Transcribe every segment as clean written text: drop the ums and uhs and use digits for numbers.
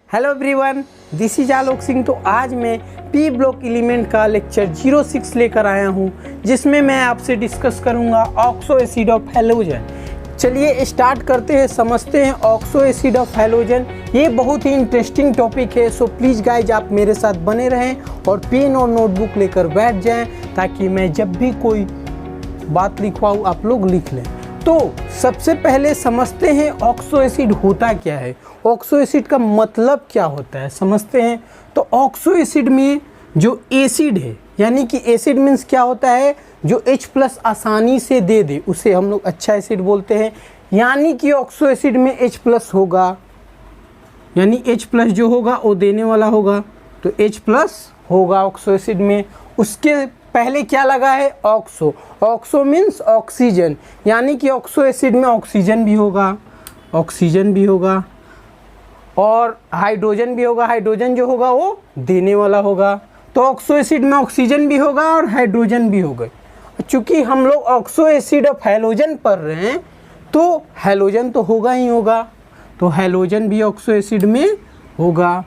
Hello everyone, this is Alok Singh. तो आज मैं पी ब्लॉक एलिमेंट का लेक्चर 06 लेकर आया हूं, जिसमें मैं आपसे डिस्कस करूंगा ऑक्सो एसिड ऑफ हैलोजन। चलिए स्टार्ट करते हैं, समझते हैं ऑक्सो एसिड ऑफ हैलोजन। ये बहुत ही इंटरेस्टिंग टॉपिक है, सो प्लीज़ गाइज आप मेरे साथ बने रहें और पेन और नोटबुक लेकर बैठ जाएं, ताकि मैं जब भी कोई बात लिखवाऊँ आप लोग लिख लें। तो सबसे पहले समझते हैं ऑक्सो एसिड होता क्या है, ऑक्सो एसिड का मतलब क्या होता है समझते हैं। तो ऑक्सो एसिड में जो एसिड है, यानी कि एसिड मीन्स क्या होता है, जो H+ आसानी से दे दे उसे हम लोग अच्छा एसिड बोलते हैं। यानी कि ऑक्सो एसिड में H+ होगा, यानी H+ जो होगा वो देने वाला होगा, तो H+ होगा ऑक्सो एसिड में। उसके पहले क्या लगा है, ऑक्सो। ऑक्सो मीन्स ऑक्सीजन, यानी कि ऑक्सो एसिड में ऑक्सीजन भी होगा, ऑक्सीजन भी होगा और हाइड्रोजन भी होगा। हाइड्रोजन जो होगा वो देने वाला होगा। तो ऑक्सो एसिड में ऑक्सीजन भी होगा और हाइड्रोजन भी होगा। चूँकि हम लोग ऑक्सो एसिड ऑफ हैलोजन पढ़ रहे हैं, तो हैलोजन तो होगा ही होगा, तो हैलोजन भी ऑक्सो एसिड में होगा।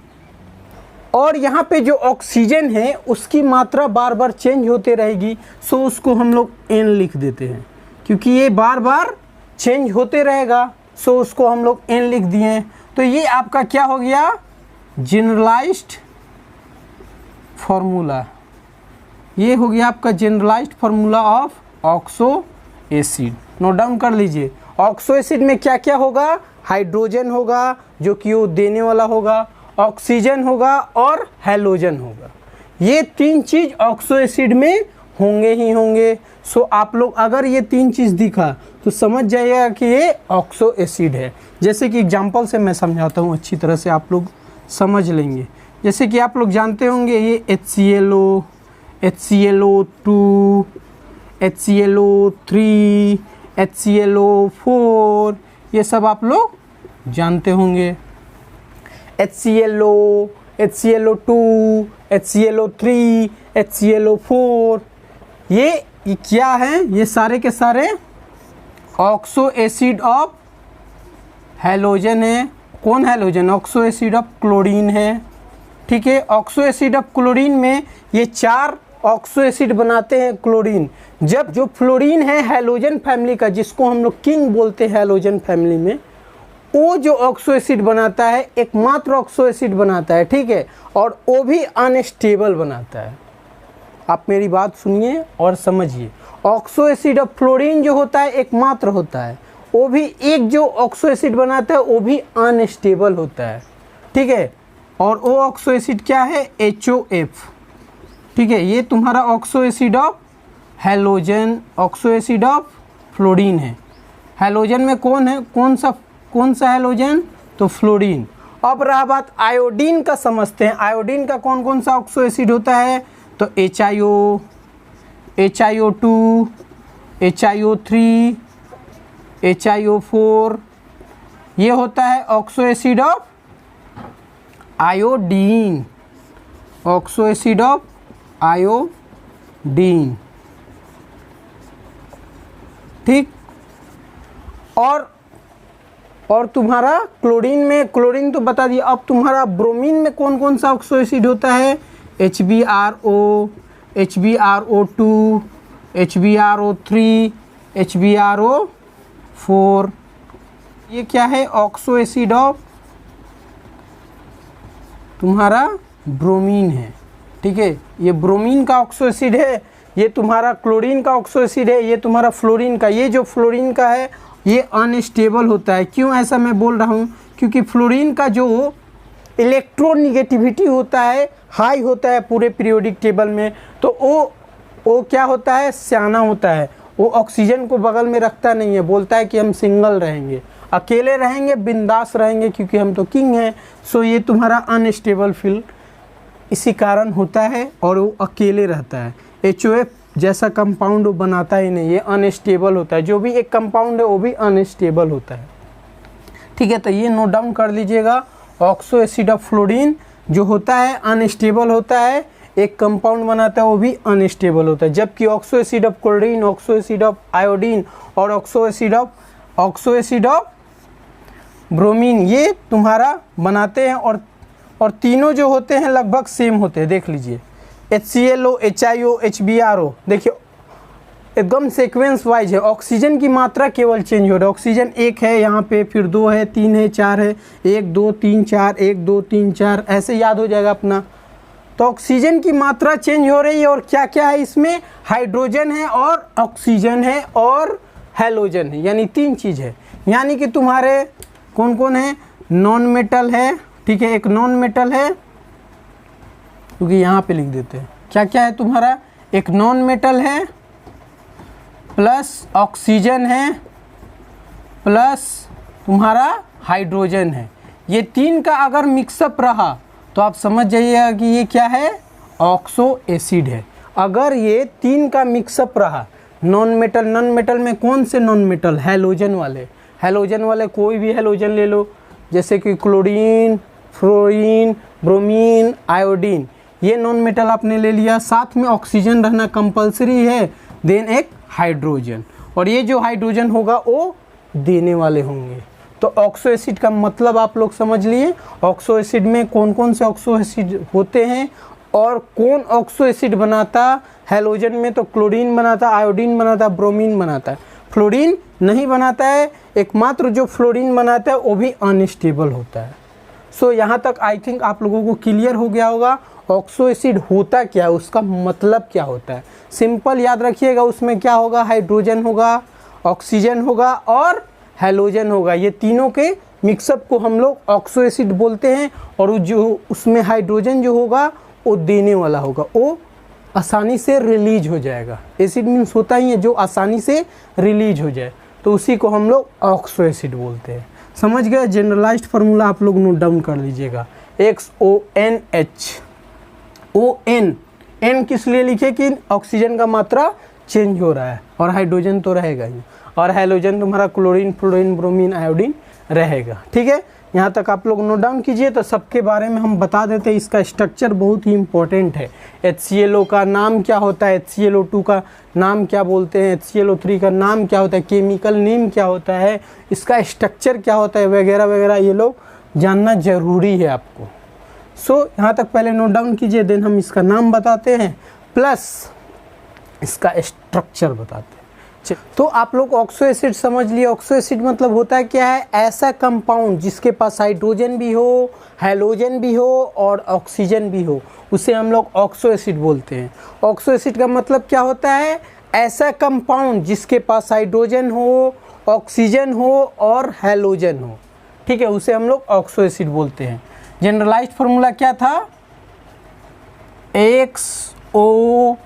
और यहाँ पे जो ऑक्सीजन है उसकी मात्रा बार बार चेंज होते रहेगी, सो उसको हम लोग N लिख देते हैं, क्योंकि ये बार बार चेंज होते रहेगा, सो उसको हम लोग N लिख दिए। तो ये आपका क्या हो गया, जनरलाइज्ड फार्मूला। ये हो गया आपका generalised formula of oxo acid. Note down कर लीजिए। ऑक्सो एसिड में क्या क्या होगा, हाइड्रोजन होगा जो कि वो देने वाला होगा, ऑक्सीजन होगा और हैलोजन होगा। ये तीन चीज़ ऑक्सो एसिड में होंगे ही होंगे। सो आप लोग अगर ये तीन चीज़ दिखा तो समझ जाइएगा कि ये ऑक्सो एसिड है। जैसे कि एग्जांपल से मैं समझाता हूँ, अच्छी तरह से आप लोग समझ लेंगे। जैसे कि आप लोग जानते होंगे ये HClO, HClO2, HClO3, HClO4, ये सब आप लोग जानते होंगे। HClO, HClO2, HClO3, HClO4, ये क्या है, ये सारे के सारे ऑक्सो एसिड ऑफ हैलोजन है। कौन halogen, oxo acid of chlorine है। ठीक है, ऑक्सो एसिड ऑफ क्लोरीन में ये 4 ऑक्सो एसिड बनाते हैं क्लोरीन। जब जो फ्लोरीन है हैलोजन फैमिली का, जिसको हम लोग किंग बोलते हैं हैलोजन फैमिली में, वो जो ऑक्सो एसिड बनाता है एकमात्र ऑक्सो एसिड बनाता है। ठीक है, और वो भी अनस्टेबल बनाता है। आप मेरी बात सुनिए और समझिए। ऑक्सो एसिड ऑफ फ्लोरीन जो होता है एकमात्र होता है, वो भी एक जो ऑक्सो एसिड बनाता है वो भी अनस्टेबल होता है। ठीक है, और वो ऑक्सो एसिड क्या है, HOF। ठीक है, ये तुम्हारा oxo acid of halogen, oxo acid of fluorine है। हैलोजन में कौन है, कौन सा हैलोजन, तो फ्लोरीन। अब रहा बात आयोडीन का, समझते हैं आयोडीन का कौन कौन सा ऑक्सो एसिड होता है। तो HiO, HiO2, HiO3, HiO4, ये होता है oxo acid of iodine, oxo acid of iodine. ठीक, और तुम्हारा क्लोरीन में, क्लोरीन तो बता दिया। अब तुम्हारा ब्रोमीन में कौन कौन सा ऑक्सो एसिड होता है, HbRO, HbRO2, HbRO3, HbRO4, ये क्या है, ऑक्सो एसिड ऑफ तुम्हारा ब्रोमीन है। ठीक है, ये ब्रोमीन का ऑक्सो एसिड है, ये तुम्हारा क्लोरीन का ऑक्सो एसिड है, ये तुम्हारा फ्लोरीन का। ये जो फ्लोरीन का है ये अनस्टेबल होता है। क्यों ऐसा मैं बोल रहा हूँ, क्योंकि फ्लोरीन का जो इलेक्ट्रोनिगेटिविटी होता है हाई होता है पूरे पीरियोडिक टेबल में, तो वो क्या होता है, सियाना होता है। वो ऑक्सीजन को बगल में रखता नहीं है, बोलता है कि हम सिंगल रहेंगे, अकेले रहेंगे, बिंदास रहेंगे, क्योंकि हम तो किंग हैं। सो ये तुम्हारा अनस्टेबल फील इसी कारण होता है, और वो अकेले रहता है। HOF जैसा कंपाउंड वो बनाता ही नहीं, ये अनस्टेबल होता है। जो भी एक कंपाउंड है वो भी अनस्टेबल होता है। ठीक है, तो ये नोट डाउन कर लीजिएगा। ऑक्सो एसिड ऑफ फ्लोरीन जो होता है अनस्टेबल होता है, एक कंपाउंड बनाता है वो भी अनस्टेबल होता है। जबकि oxo acid of chlorine, oxo acid of iodine और ऑक्सो एसिड ऑफ ब्रोमीन ये तुम्हारा बनाते हैं और और तीनों जो होते हैं लगभग सेम होते हैं। देख लीजिए HClO, HIO, HBRO, देखिए एकदम सीक्वेंस वाइज है। ऑक्सीजन की मात्रा केवल चेंज हो रहा है। ऑक्सीजन 1 है यहाँ पे, फिर 2 है, 3 है, 4 है, 1 2 3 4, 1 2 3 4, ऐसे याद हो जाएगा अपना। तो ऑक्सीजन की मात्रा चेंज हो रही है और क्या क्या है इसमें, हाइड्रोजन है और ऑक्सीजन है और हैलोजन है, यानी 3 चीज़ है। यानी कि तुम्हारे कौन कौन है, नॉन मेटल है, ठीक है, एक नॉन मेटल है, क्योंकि यहाँ पे लिख देते हैं क्या क्या है तुम्हारा, एक नॉन मेटल है प्लस ऑक्सीजन है प्लस तुम्हारा हाइड्रोजन है। ये 3 का अगर मिक्सअप रहा तो आप समझ जाइएगा कि ये क्या है, ऑक्सो एसिड है। अगर ये 3 का मिक्सअप रहा, नॉन मेटल में कौन से नॉन मेटल, हैलोजन वाले कोई भी हैलोजन ले लो, जैसे कि क्लोरीन, फ्लोरीन, ब्रोमीन, आयोडीन, ये नॉन मेटल आपने ले लिया। साथ में ऑक्सीजन रहना कंपलसरी है, देन एक हाइड्रोजन, और ये जो हाइड्रोजन होगा वो देने वाले होंगे। तो ऑक्सो एसिड का मतलब आप लोग समझ लिए। ऑक्सो एसिड में कौन कौन से ऑक्सो एसिड होते हैं और कौन ऑक्सो एसिड बनाता, हैलोजन में तो क्लोरीन बनाता, आयोडीन बनाता, ब्रोमीन बनाता है, फ्लोरीन नहीं बनाता है। एकमात्र जो फ्लोरीन बनाता है वो भी अनस्टेबल होता है। सो यहाँ तक आई थिंक आप लोगों को क्लियर हो गया होगा ऑक्सो एसिड होता क्या है, उसका मतलब क्या होता है। सिंपल याद रखिएगा, उसमें क्या होगा, हाइड्रोजन होगा, ऑक्सीजन होगा और हैलोजन होगा। ये तीनों के मिक्सअप को हम लोग ऑक्सो एसिड बोलते हैं। और जो उसमें हाइड्रोजन जो होगा वो देने वाला होगा, वो आसानी से रिलीज हो जाएगा। एसिड मीन्स होता ही है जो आसानी से रिलीज हो जाए, तो उसी को हम लोग ऑक्सो एसिड बोलते हैं। समझ गए। जनरलाइज्ड फार्मूला आप लोग नोट डाउन कर लीजिएगा, XONH। ON, N किस लिए लिखे कि ऑक्सीजन का मात्रा चेंज हो रहा है और हाइड्रोजन तो रहेगा ही, और हैलोजन तुम्हारा क्लोरीन, फ्लोरीन, ब्रोमीन, आयोडीन रहेगा। ठीक है, यहाँ तक आप लोग नोट डाउन कीजिए। तो सबके बारे में हम बता देते हैं, इसका स्ट्रक्चर बहुत ही इंपॉर्टेंट है। HClO का नाम क्या होता है, HClO2 का नाम क्या बोलते हैं, HClO3 का नाम क्या होता है, केमिकल नेम क्या होता है, इसका स्ट्रक्चर क्या होता है, वगैरह वगैरह ये लोग जानना जरूरी है आपको। सो यहाँ तक पहले नोट डाउन कीजिए, देन हम इसका नाम बताते हैं प्लस इसका स्ट्रक्चर बताते हैं। तो आप लोग ऑक्सो एसिड समझ लिए। ऑक्सो एसिड मतलब होता है क्या है, ऐसा कंपाउंड जिसके पास हाइड्रोजन भी हो, हैलोजन भी हो और ऑक्सीजन भी हो, उसे हम लोग ऑक्सो एसिड बोलते हैं। ऑक्सो एसिड का मतलब क्या होता है, ऐसा कंपाउंड जिसके पास हाइड्रोजन हो, ऑक्सीजन हो और हैलोजन हो, ठीक है, उसे हम लोग ऑक्सो एसिड बोलते हैं। जनरलाइज्ड फार्मूला क्या था, XOH,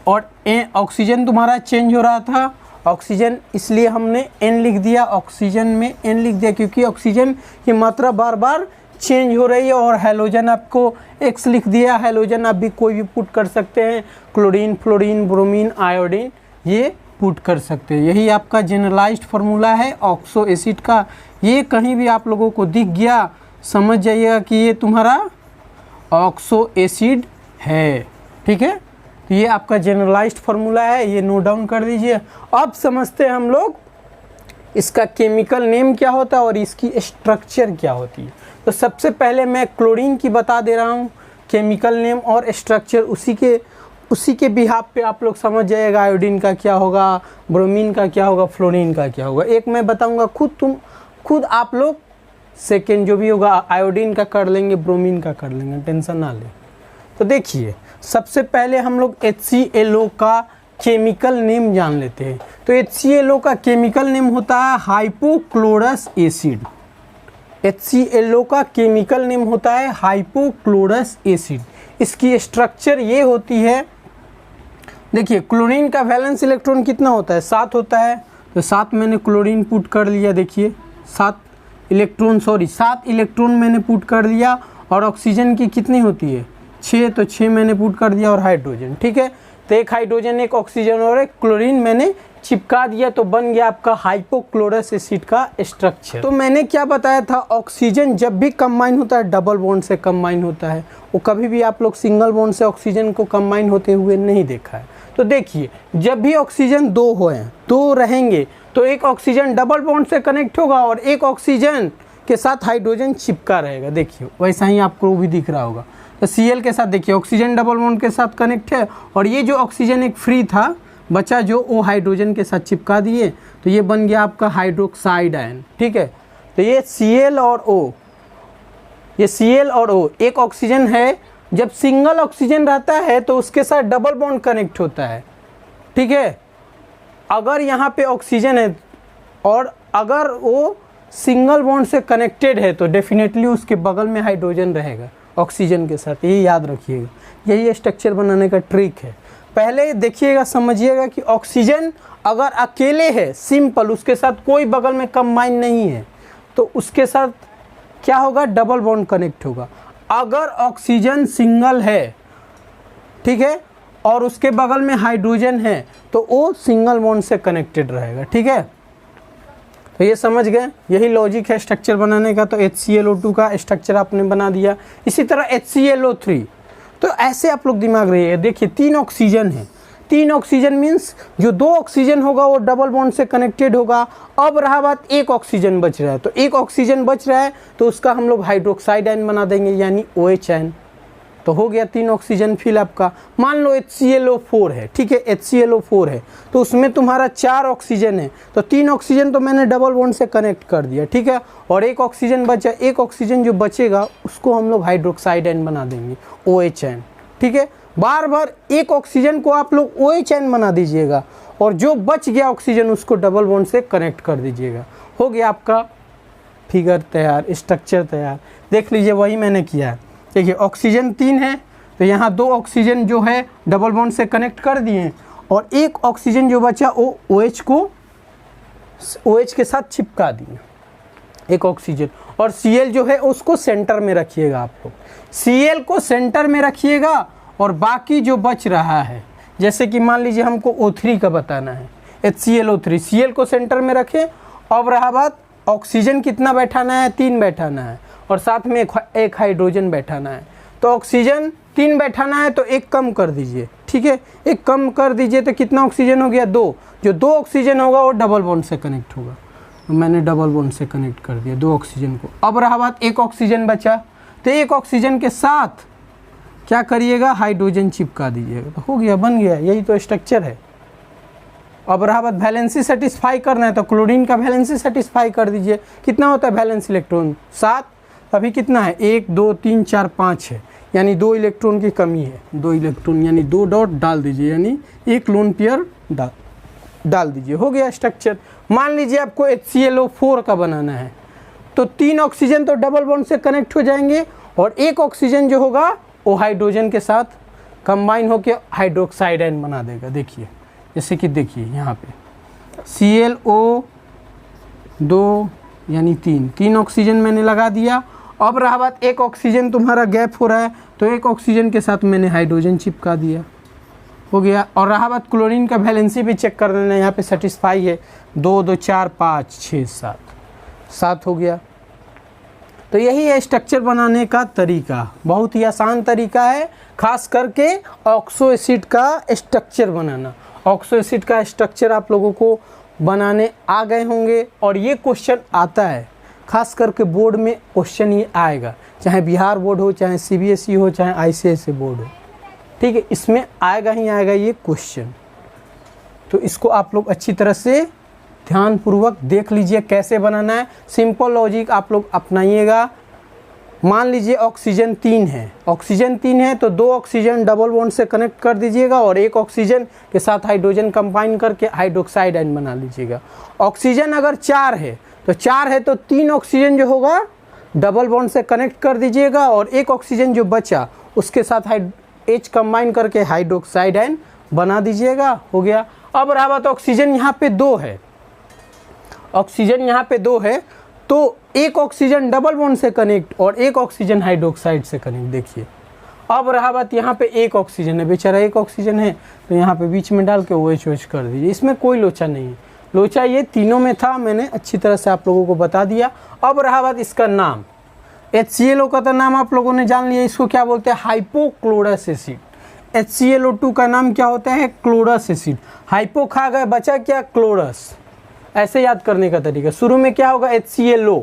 और ऑक्सीजन तुम्हारा चेंज हो रहा था, ऑक्सीजन इसलिए हमने N लिख दिया, ऑक्सीजन में N लिख दिया क्योंकि ऑक्सीजन की मात्रा बार बार चेंज हो रही है। और हैलोजन आपको X लिख दिया, हैलोजन आप भी कोई भी पुट कर सकते हैं, क्लोरीन, फ्लोरीन, ब्रोमीन, आयोडीन ये पुट कर सकते हैं। यही आपका जनरलाइज्ड फार्मूला है ऑक्सो एसिड का। ये कहीं भी आप लोगों को दिख गया समझ जाइएगा कि ये तुम्हारा ऑक्सो एसिड है। ठीक है, तो ये आपका जनरलाइज्ड फार्मूला है, ये नोट डाउन कर लीजिए। अब समझते हैं हम लोग इसका केमिकल नेम क्या होता है और इसकी स्ट्रक्चर क्या होती है। तो सबसे पहले मैं क्लोरीन की बता दे रहा हूँ केमिकल नेम और स्ट्रक्चर, उसी के बिहाफ पे आप लोग समझ जाइएगा आयोडीन का क्या होगा, ब्रोमीन का क्या होगा, फ्लोरीन का क्या होगा। एक मैं बताऊँगा, खुद आप लोग सेकेंड जो भी होगा आयोडीन का कर लेंगे, ब्रोमीन का कर लेंगे, टेंशन ना ले। तो देखिए सबसे पहले हम लोग HClO का केमिकल नेम जान लेते हैं। तो HClO का केमिकल नेम होता है हाइपोक्लोरस एसिड। HClO का केमिकल नेम होता है हाइपोक्लोरस एसिड। इसकी स्ट्रक्चर ये होती है, देखिए क्लोरीन का वैलेंस इलेक्ट्रॉन कितना होता है, 7 होता है। तो 7 मैंने क्लोरीन पुट कर लिया, देखिए 7 इलेक्ट्रॉन मैंने पुट कर लिया। और ऑक्सीजन की कितनी होती है, 6, तो 6 मैंने पुट कर दिया। और हाइड्रोजन, ठीक है, तो एक हाइड्रोजन, एक ऑक्सीजन और एक क्लोरीन मैंने चिपका दिया, तो बन गया आपका हाइपोक्लोरस एसिड का स्ट्रक्चर। तो मैंने क्या बताया था, ऑक्सीजन जब भी कंबाइन होता है डबल बॉन्ड से कंबाइन होता है, वो कभी भी आप लोग सिंगल बॉन्ड से ऑक्सीजन को कंबाइन होते हुए नहीं देखा है। तो देखिए जब भी ऑक्सीजन 2 रहेंगे तो एक ऑक्सीजन डबल बॉन्ड से कनेक्ट होगा और एक ऑक्सीजन के साथ हाइड्रोजन चिपका रहेगा। देखिए वैसा ही आपको भी दिख रहा होगा। तो Cl के साथ देखिए ऑक्सीजन डबल बॉन्ड के साथ कनेक्ट है, और ये जो ऑक्सीजन एक फ्री था बचा जो वो हाइड्रोजन के साथ चिपका दिए, तो ये बन गया आपका हाइड्रोक्साइड आयन। ठीक है, तो ये Cl और O, ये Cl और O एक ऑक्सीजन है। जब सिंगल ऑक्सीजन रहता है तो उसके साथ डबल बॉन्ड कनेक्ट होता है। ठीक है, अगर यहाँ पे ऑक्सीजन है और अगर वो सिंगल बॉन्ड से कनेक्टेड है तो डेफिनेटली उसके बगल में हाइड्रोजन रहेगा ऑक्सीजन के साथ, ये याद रखिएगा। यही स्ट्रक्चर बनाने का ट्रिक है। पहले देखिएगा, समझिएगा कि ऑक्सीजन अगर अकेले है सिंपल, उसके साथ कोई बगल में कंबाइन नहीं है, तो उसके साथ क्या होगा, डबल बॉन्ड कनेक्ट होगा। अगर ऑक्सीजन सिंगल है, ठीक है, और उसके बगल में हाइड्रोजन है, तो वो सिंगल बॉन्ड से कनेक्टेड रहेगा। ठीक है, तो ये समझ गए, यही लॉजिक है स्ट्रक्चर बनाने का। तो HClO2 का स्ट्रक्चर आपने बना दिया। इसी तरह HClO3, तो ऐसे आप लोग दिमाग रहिए। देखिए 3 ऑक्सीजन है, 3 ऑक्सीजन मीन्स जो 2 ऑक्सीजन होगा वो डबल बॉन्ड से कनेक्टेड होगा। अब रहा बात 1 ऑक्सीजन बच रहा है, तो 1 ऑक्सीजन बच रहा है तो उसका हम लोग हाइड्रोक्साइड आयन बना देंगे, यानी OH आयन। तो हो गया 3 ऑक्सीजन फिल आपका। मान लो HClO4 है, ठीक है, HClO4 है, तो उसमें तुम्हारा 4 ऑक्सीजन है, तो 3 ऑक्सीजन तो मैंने डबल बॉन्ड से कनेक्ट कर दिया। ठीक है, और 1 ऑक्सीजन बचा, 1 ऑक्सीजन जो बचेगा उसको हम लोग हाइड्रोक्साइड आयन बना देंगे, OH आयन। ठीक है, बार बार 1 ऑक्सीजन को आप लोग OH आयन बना दीजिएगा, और जो बच गया ऑक्सीजन उसको डबल बॉन्ड से कनेक्ट कर दीजिएगा। हो गया आपका फिगर तैयार, स्ट्रक्चर तैयार। देख लीजिए वही मैंने किया है। देखिए ऑक्सीजन 3 है, तो यहाँ 2 ऑक्सीजन जो है डबल बॉन्ड से कनेक्ट कर दिए, और 1 ऑक्सीजन जो बचा वो OH को OH के साथ चिपका दिए, 1 ऑक्सीजन। और Cl जो है उसको सेंटर में रखिएगा आप लोग, Cl को सेंटर में रखिएगा, और बाकी जो बच रहा है, जैसे कि मान लीजिए हमको O3 का बताना है, HClO3, Cl को सेंटर में रखें। अब रहा बात ऑक्सीजन कितना बैठाना है, 3 बैठाना है, और साथ में एक हाइड्रोजन बैठाना है। तो ऑक्सीजन 3 बैठाना है तो 1 कम कर दीजिए। ठीक है, 1 कम कर दीजिए तो कितना ऑक्सीजन हो गया, 2। जो 2 ऑक्सीजन होगा वो डबल बॉन्ड से कनेक्ट होगा, तो मैंने डबल बॉन्ड से कनेक्ट कर दिया 2 ऑक्सीजन को। अब रहा बात 1 ऑक्सीजन बचा, तो 1 ऑक्सीजन के साथ क्या करिएगा, हाइड्रोजन चिपका दीजिएगा, तो हो गया, बन गया। यही तो स्ट्रक्चर है। अब रहा बात वैलेंसी सेटिस्फाई करना है, तो क्लोरीन का वैलेंसी सेटिस्फाई कर दीजिए। कितना होता है वैलेंस इलेक्ट्रॉन, 7। अभी कितना है, 1 2 3 4 5 है, यानी 2 इलेक्ट्रॉन की कमी है। 2 इलेक्ट्रॉन यानी 2 डॉट डाल दीजिए, यानी 1 लोन पेयर डाल दीजिए। हो गया स्ट्रक्चर। मान लीजिए आपको HClO4 का बनाना है, तो 3 ऑक्सीजन तो डबल बॉन्ड से कनेक्ट हो जाएंगे, और 1 ऑक्सीजन जो होगा वो हाइड्रोजन के साथ कंबाइन होकर हाइड्रोक्साइड आयन बना देगा। देखिए जैसे कि देखिए यहाँ पे ClO2 यानी 3 ऑक्सीजन मैंने लगा दिया। अब रहा बात 1 ऑक्सीजन तुम्हारा गैप हो रहा है, तो 1 ऑक्सीजन के साथ मैंने हाइड्रोजन चिपका दिया, हो गया। और रहा बात क्लोरीन का वैलेंसी भी चेक कर लेना, यहाँ पे सेटिस्फाई है, 2 2 4 5 6 7 हो गया। तो यही है स्ट्रक्चर बनाने का तरीका, बहुत ही आसान तरीका है, खास करके ऑक्सो एसिड का स्ट्रक्चर बनाना। ऑक्सो एसिड का स्ट्रक्चर आप लोगों को बनाने आ गए होंगे, और ये क्वेश्चन आता है, खास करके बोर्ड में क्वेश्चन ये आएगा, चाहे बिहार बोर्ड हो, चाहे CBSE हो, चाहे ICSE बोर्ड हो। ठीक है, इसमें आएगा ही आएगा ये क्वेश्चन। तो इसको आप लोग अच्छी तरह से ध्यानपूर्वक देख लीजिए कैसे बनाना है। सिंपल लॉजिक आप लोग अपनाइएगा। मान लीजिए ऑक्सीजन 3 है, ऑक्सीजन 3 है, तो 2 ऑक्सीजन डबल बॉन्ड से कनेक्ट कर दीजिएगा, और 1 ऑक्सीजन के साथ हाइड्रोजन कंबाइन करके हाइड्रोक्साइड आयन बना लीजिएगा। ऑक्सीजन अगर 4 है, तो 4 है तो 3 ऑक्सीजन जो होगा डबल बॉन्ड से कनेक्ट कर दीजिएगा, और 1 ऑक्सीजन जो बचा उसके साथ H कंबाइन करके हाइड्रोक्साइड आयन बना दीजिएगा। हो गया। अब रहा बात ऑक्सीजन यहाँ पे 2 है, ऑक्सीजन यहाँ पे 2 है, तो 1 ऑक्सीजन डबल बॉन्ड से कनेक्ट और 1 ऑक्सीजन हाइड्रोक्साइड से कनेक्ट। देखिए अब रहा बात यहाँ पे 1 ऑक्सीजन है, बेचारा 1 ऑक्सीजन है, तो यहाँ पे बीच में डाल के OH कर दीजिए। इसमें कोई लोचा नहीं है, लोचा ये तीनों में था, मैंने अच्छी तरह से आप लोगों को बता दिया। अब रहा बात इसका नाम, HClO का तो नाम आप लोगों ने जान लिया, इसको क्या बोलते हैं, हाइपोक्लोरस एसिड। HClO2 का नाम क्या होता है, क्लोरस एसिड। हाइपो खा गए, बचा क्या, क्लोरस। ऐसे याद करने का तरीका, शुरू में क्या होगा HClO,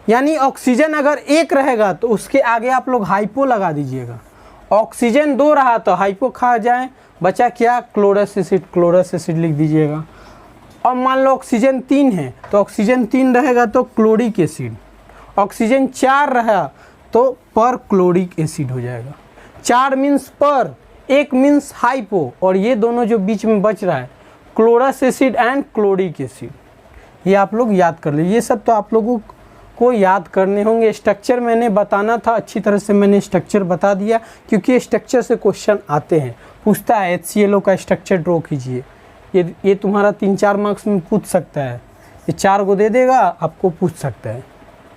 यानी ऑक्सीजन अगर एक रहेगा तो उसके आगे आप लोग हाइपो लगा दीजिएगा। ऑक्सीजन 2 रहा तो हाइपो खा जाए, बचा क्या, क्लोरस एसिड लिख दीजिएगा। और मान लो ऑक्सीजन 3 है तो ऑक्सीजन 3 रहेगा तो क्लोरिक एसिड। ऑक्सीजन 4 रहा तो पर क्लोरिक एसिड हो जाएगा। 4 मीन्स पर, 1 मीन्स हाइपो, और ये दोनों जो बीच में बच रहा है chlorous acid and chloric acid. ये आप लोग याद कर लीजिए। ये सब तो आप लोगों को याद करने होंगे। स्ट्रक्चर मैंने बताना था, अच्छी तरह से मैंने स्ट्रक्चर बता दिया, क्योंकि स्ट्रक्चर से क्वेश्चन आते हैं। पूछता है HClO का स्ट्रक्चर ड्रॉ कीजिए, ये तुम्हारा 3-4 मार्क्स में पूछ सकता है। ये 4 को दे देगा, आपको पूछ सकता है।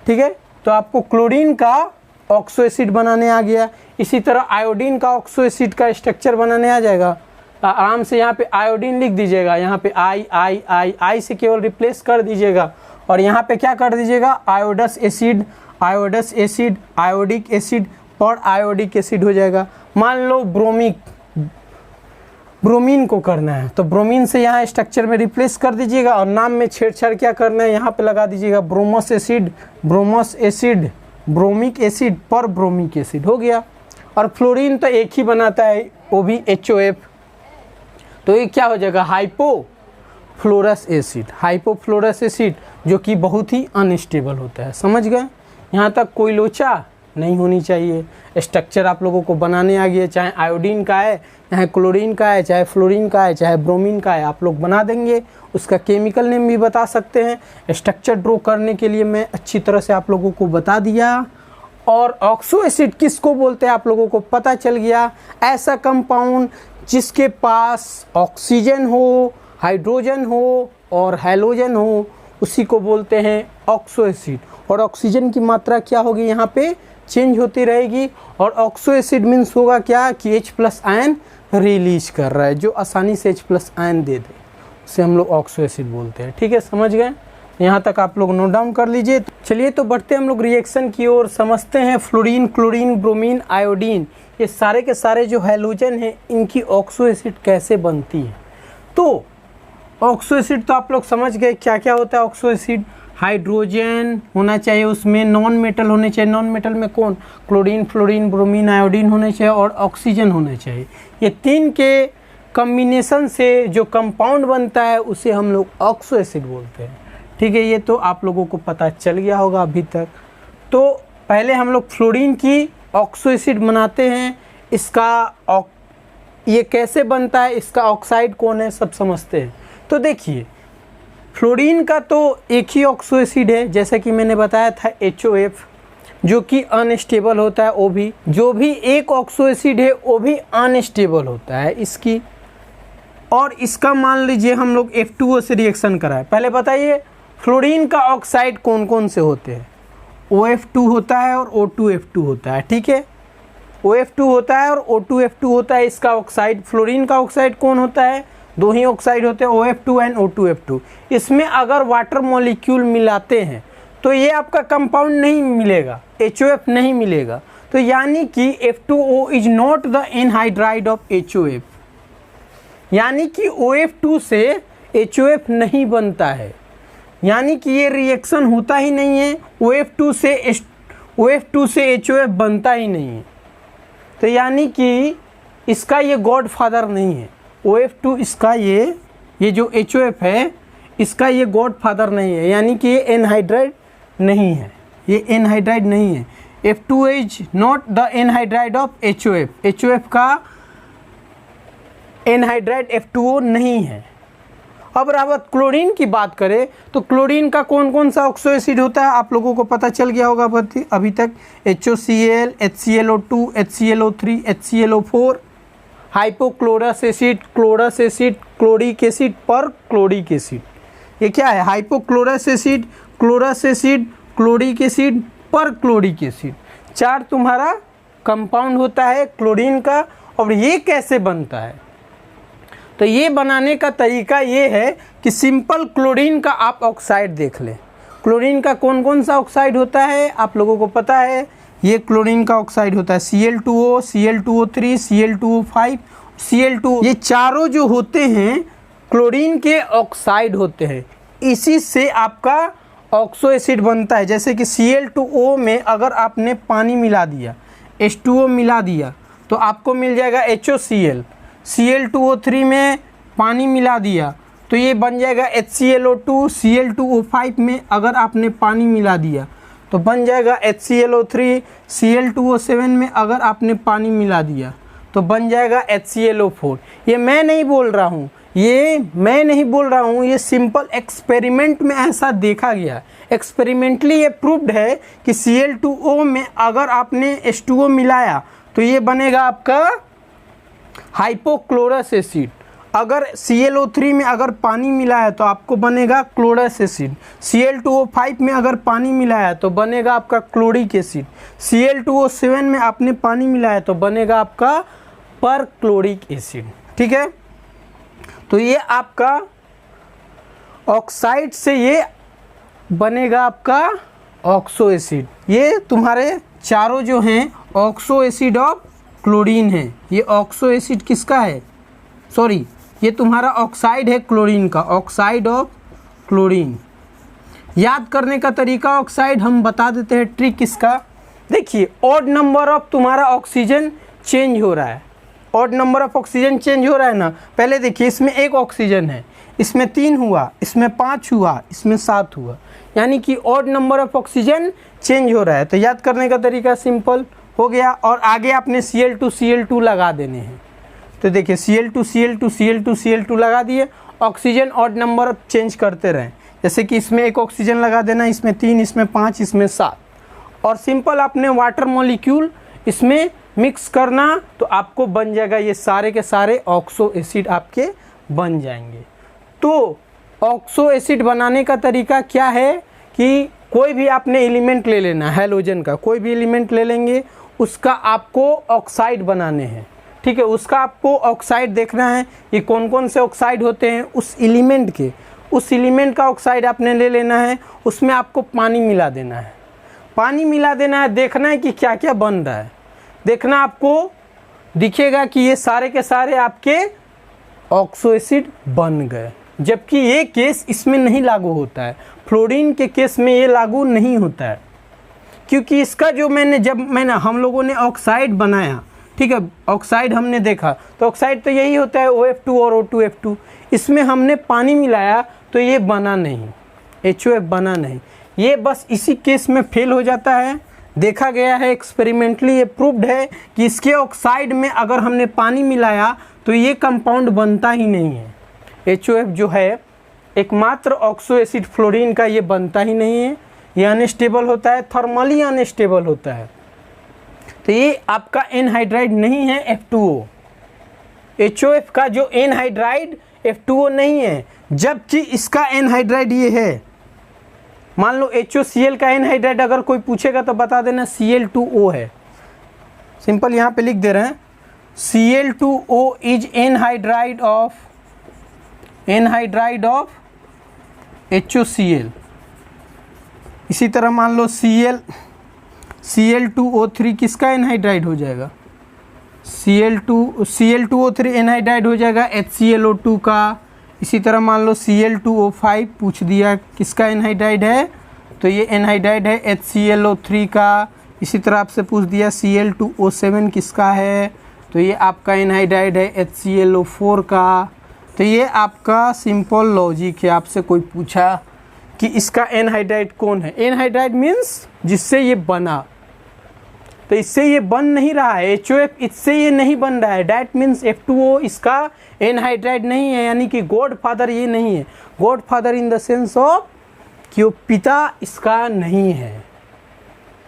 ठीक है, तो आपको क्लोरीन का ऑक्सो एसिड बनाने आ गया। इसी तरह आयोडीन का ऑक्सो एसिड का स्ट्रक्चर बनाने आ जाएगा। आराम से यहाँ पे आयोडीन लिख दीजिएगा, यहाँ पे आई से केवल रिप्लेस कर दीजिएगा, और यहाँ पे क्या कर दीजिएगा, आयोडस एसिड, आयोडिक एसिड और आयोडिक एसिड हो जाएगा। मान लो ब्रोमीन को करना है तो ब्रोमीन से यहाँ स्ट्रक्चर में रिप्लेस कर दीजिएगा, और नाम में छेड़छाड़ क्या करना है, यहाँ पे लगा दीजिएगा ब्रोमस एसिड, ब्रोमिक एसिड पर ब्रोमिक एसिड हो गया। और फ्लोरीन तो एक ही बनाता है, वो भी HOF, तो ये क्या हो जाएगा, हाइपोफ्लोरस एसिड, जो कि बहुत ही अनस्टेबल होता है। समझ गए, यहाँ तक कोई लोचा नहीं होनी चाहिए। स्ट्रक्चर आप लोगों को बनाने आ गया, चाहे आयोडीन का है, चाहे क्लोरीन का है, चाहे फ्लोरीन का है, चाहे ब्रोमीन का है, आप लोग बना देंगे। उसका केमिकल नेम भी बता सकते हैं। स्ट्रक्चर ड्रॉ करने के लिए मैं अच्छी तरह से आप लोगों को बता दिया। और ऑक्सो एसिड किसको बोलते हैं आप लोगों को पता चल गया। ऐसा कंपाउंड जिसके पास ऑक्सीजन हो, हाइड्रोजन हो और हैलोजन हो, उसी को बोलते हैं ऑक्सो एसिड। और ऑक्सीजन की मात्रा क्या होगी, यहाँ पे चेंज होती रहेगी। और ऑक्सो एसिड मीन्स होगा क्या कि H+ आयन रिलीज कर रहा है, जो आसानी से H+ आयन दे दे, उसे हम लोग ऑक्सो एसिड बोलते हैं। ठीक है, समझ गए, यहाँ तक आप लोग नोट डाउन कर लीजिए। चलिए तो बढ़ते हम लोग रिएक्शन की ओर, समझते हैं फ्लोरीन, क्लोरीन, ब्रोमीन, आयोडीन, ये सारे के सारे जो हैलोजन हैं, इनकी ऑक्सो एसिड कैसे बनती है। तो ऑक्सो एसिड तो आप लोग समझ गए क्या क्या होता है। ऑक्सो एसिड हाइड्रोजन होना चाहिए, उसमें नॉन मेटल होने चाहिए। नॉन मेटल में कौन, क्लोरीन, फ्लोरीन, ब्रोमीन, आयोडीन होने चाहिए, और ऑक्सीजन होना चाहिए। ये 3 के कम्बिनेशन से जो कंपाउंड बनता है उसे हम लोग ऑक्सो एसिड बोलते हैं। ठीक है, ये तो आप लोगों को पता चल गया होगा अभी तक। तो पहले हम लोग फ्लोरीन की ऑक्सो एसिड बनाते हैं। इसका ये कैसे बनता है, इसका ऑक्साइड कौन है, सब समझते हैं। तो देखिए, फ्लोरीन का तो एक ही ऑक्सो एसिड है, जैसा कि मैंने बताया था HOF, जो कि अनस्टेबल होता है। वो भी जो भी एक ऑक्सो एसिड है वो भी अनस्टेबल होता है इसकी। और इसका मान लीजिए हम लोग F2O से रिएक्शन कराएं। पहले बताइए फ्लोरीन का ऑक्साइड कौन कौन से होते हैं। OF2 होता है और O2F2 होता है। ठीक है, OF2 होता है और O2F2 होता है इसका ऑक्साइड। फ्लोरीन का ऑक्साइड कौन होता है, 2 ही ऑक्साइड होते हैं, OF2 एंड O2F2। इसमें अगर वाटर मॉलिक्यूल मिलाते हैं तो ये आपका कंपाउंड नहीं मिलेगा, HOF नहीं मिलेगा। तो यानी कि F2O is not the anhydride of HOF, यानी कि OF2 से HOF नहीं बनता है, यानी कि ये रिएक्शन होता ही नहीं है। OF2 से HOF बनता ही नहीं है। तो यानी कि इसका ये गॉडफादर नहीं है। OF2 इसका ये जो HOF है, इसका ये गॉडफादर नहीं है, यानी कि ये एनहाइड्राइड नहीं है, ये एनहाइड्राइड नहीं है। F2 is not the anhydride of HOF, HOF का एनहाइड्राइड F2O नहीं है। अब रावत क्लोरीन की बात करें तो क्लोरीन का कौन कौन सा ऑक्सो एसिड होता है आप लोगों को पता चल गया होगा अभी तक। HOCl, HClO2, HClO3, HClO4, hypochlorous acid, chlorous acid, chloric acid, perchloric acid. ये क्या है, hypochlorous acid, chlorous acid, chloric acid, perchloric acid. 4 तुम्हारा कंपाउंड होता है क्लोरीन का। और ये कैसे बनता है, तो ये बनाने का तरीका ये है कि सिंपल क्लोरीन का आप ऑक्साइड देख लें। क्लोरीन का कौन कौन सा ऑक्साइड होता है आप लोगों को पता है। ये क्लोरीन का ऑक्साइड होता है Cl2O, Cl2O3, Cl2O5, Cl2। ये चारों जो होते हैं क्लोरीन के ऑक्साइड होते हैं। इसी से आपका ऑक्सो एसिड बनता है। जैसे कि Cl2O में अगर आपने पानी मिला दिया, H2O मिला दिया, तो आपको मिल जाएगा HOCl। Cl2O3 में पानी मिला दिया तो ये बन जाएगा HClO2। Cl2O5 में अगर आपने पानी मिला दिया तो बन जाएगा HClO3। Cl2O7 में अगर आपने पानी मिला दिया तो बन जाएगा HClO4। ये मैं नहीं बोल रहा हूँ, ये सिंपल एक्सपेरिमेंट में ऐसा देखा गया। एक्सपेरिमेंटली ये प्रूव्ड है कि Cl2O में अगर आपने H2O मिलाया तो ये बनेगा आपका हाइपोक्लोरस एसिड। अगर ClO3 में अगर पानी मिलाया तो आपको बनेगा क्लोरस एसिड। Cl2O5 में अगर पानी मिलाया तो बनेगा आपका क्लोरिक एसिड। Cl2O7 में आपने पानी मिलाया तो बनेगा आपका परक्लोरिक एसिड। ठीक है, तो ये आपका ऑक्साइड से ये बनेगा आपका ऑक्सो एसिड। ये तुम्हारे चारों जो हैं ऑक्सो एसिड ऑफ क्लोरीन है। ये ऑक्सो एसिड किसका है, सॉरी ये तुम्हारा ऑक्साइड है क्लोरीन का, ऑक्साइड ऑफ क्लोरीन। याद करने का तरीका ऑक्साइड हम बता देते हैं, ट्रिक किसका। देखिए ऑड नंबर ऑफ तुम्हारा ऑक्सीजन चेंज हो रहा है, odd number of oxygen change हो रहा है ना। पहले देखिए इसमें 1 ऑक्सीजन है, इसमें 3 हुआ, इसमें 5 हुआ, इसमें 7 हुआ, यानी कि odd number of oxygen change हो रहा है। तो याद करने का तरीका सिंपल हो गया। और आगे आपने Cl2 लगा देने हैं। तो देखिए Cl2 लगा दिए, ऑक्सीजन ऑड नंबर चेंज करते रहें। जैसे कि इसमें 1 ऑक्सीजन लगा देना, इसमें 3, इसमें 5, इसमें 7, और सिंपल आपने वाटर मॉलिक्यूल इसमें मिक्स करना तो आपको बन जाएगा ये सारे के सारे ऑक्सो एसिड आपके बन जाएंगे। तो ऑक्सो एसिड बनाने का तरीका क्या है कि कोई भी आपने एलिमेंट ले लेना, हैलोजन का कोई भी एलिमेंट ले लेंगे, उसका आपको ऑक्साइड बनाने हैं। ठीक है, उसका आपको ऑक्साइड देखना है ये कौन कौन से ऑक्साइड होते हैं उस एलिमेंट के, उस एलिमेंट का ऑक्साइड आपने ले लेना है। उसमें आपको पानी मिला देना है, पानी मिला देना है, देखना है कि क्या क्या बन रहा है। देखना आपको दिखेगा कि ये सारे के सारे आपके ऑक्सो एसिड बन गए। जबकि ये केस इसमें नहीं लागू होता है, फ्लोरीन के केस में ये लागू नहीं होता है, क्योंकि इसका जो हम लोगों ने ऑक्साइड बनाया, ठीक है, ऑक्साइड हमने देखा तो ऑक्साइड तो यही होता है OF2 और O2F2। इसमें हमने पानी मिलाया तो ये बना नहीं, HOF बना नहीं। ये बस इसी केस में फेल हो जाता है। देखा गया है एक्सपेरिमेंटली, ये प्रूव्ड है कि इसके ऑक्साइड में अगर हमने पानी मिलाया तो ये कंपाउंड बनता ही नहीं है। HOF जो है एकमात्र ऑक्सो एसिड फ्लोरीन का, ये बनता ही नहीं है, ये अनस्टेबल होता है, थर्मली अनस्टेबल होता है। तो ये आपका एनहाइड्राइड नहीं है F2O। HOF का जो एनहाइड्राइड F2O नहीं है, जबकि इसका एनहाइड्राइड ये है। मान लो HOCl का एनहाइड्राइड अगर कोई पूछेगा तो बता देना Cl2O है। सिंपल यहाँ पे लिख दे रहे हैं Cl2O is anhydride of HOCl। इसी तरह मान लो Cl2O3 किसका एनहाइड्राइड हो जाएगा, Cl2O3 एनहाइड्राइड हो जाएगा HClO2 का। इसी तरह मान लो Cl2O5 पूछ दिया किसका एनहाइड्राइड है, तो ये एनहाइड्राइड है HClO3 का। इसी तरह आपसे पूछ दिया Cl2O7 किसका है, तो ये आपका एनहाइड्राइड है HClO4 का। तो ये आपका सिंपल लॉजिक है। आपसे कोई पूछा कि इसका एनहाइड्राइड कौन है, एनहाइड्राइड मीन्स जिससे ये बना, तो इससे ये बन नहीं रहा है। HOF इससे ये नहीं बन रहा है, डैट मीन्स F2O इसका एनहाइड्राइड नहीं है, यानी कि गॉड फादर ये नहीं है। God father in the sense of कि वो पिता इसका नहीं है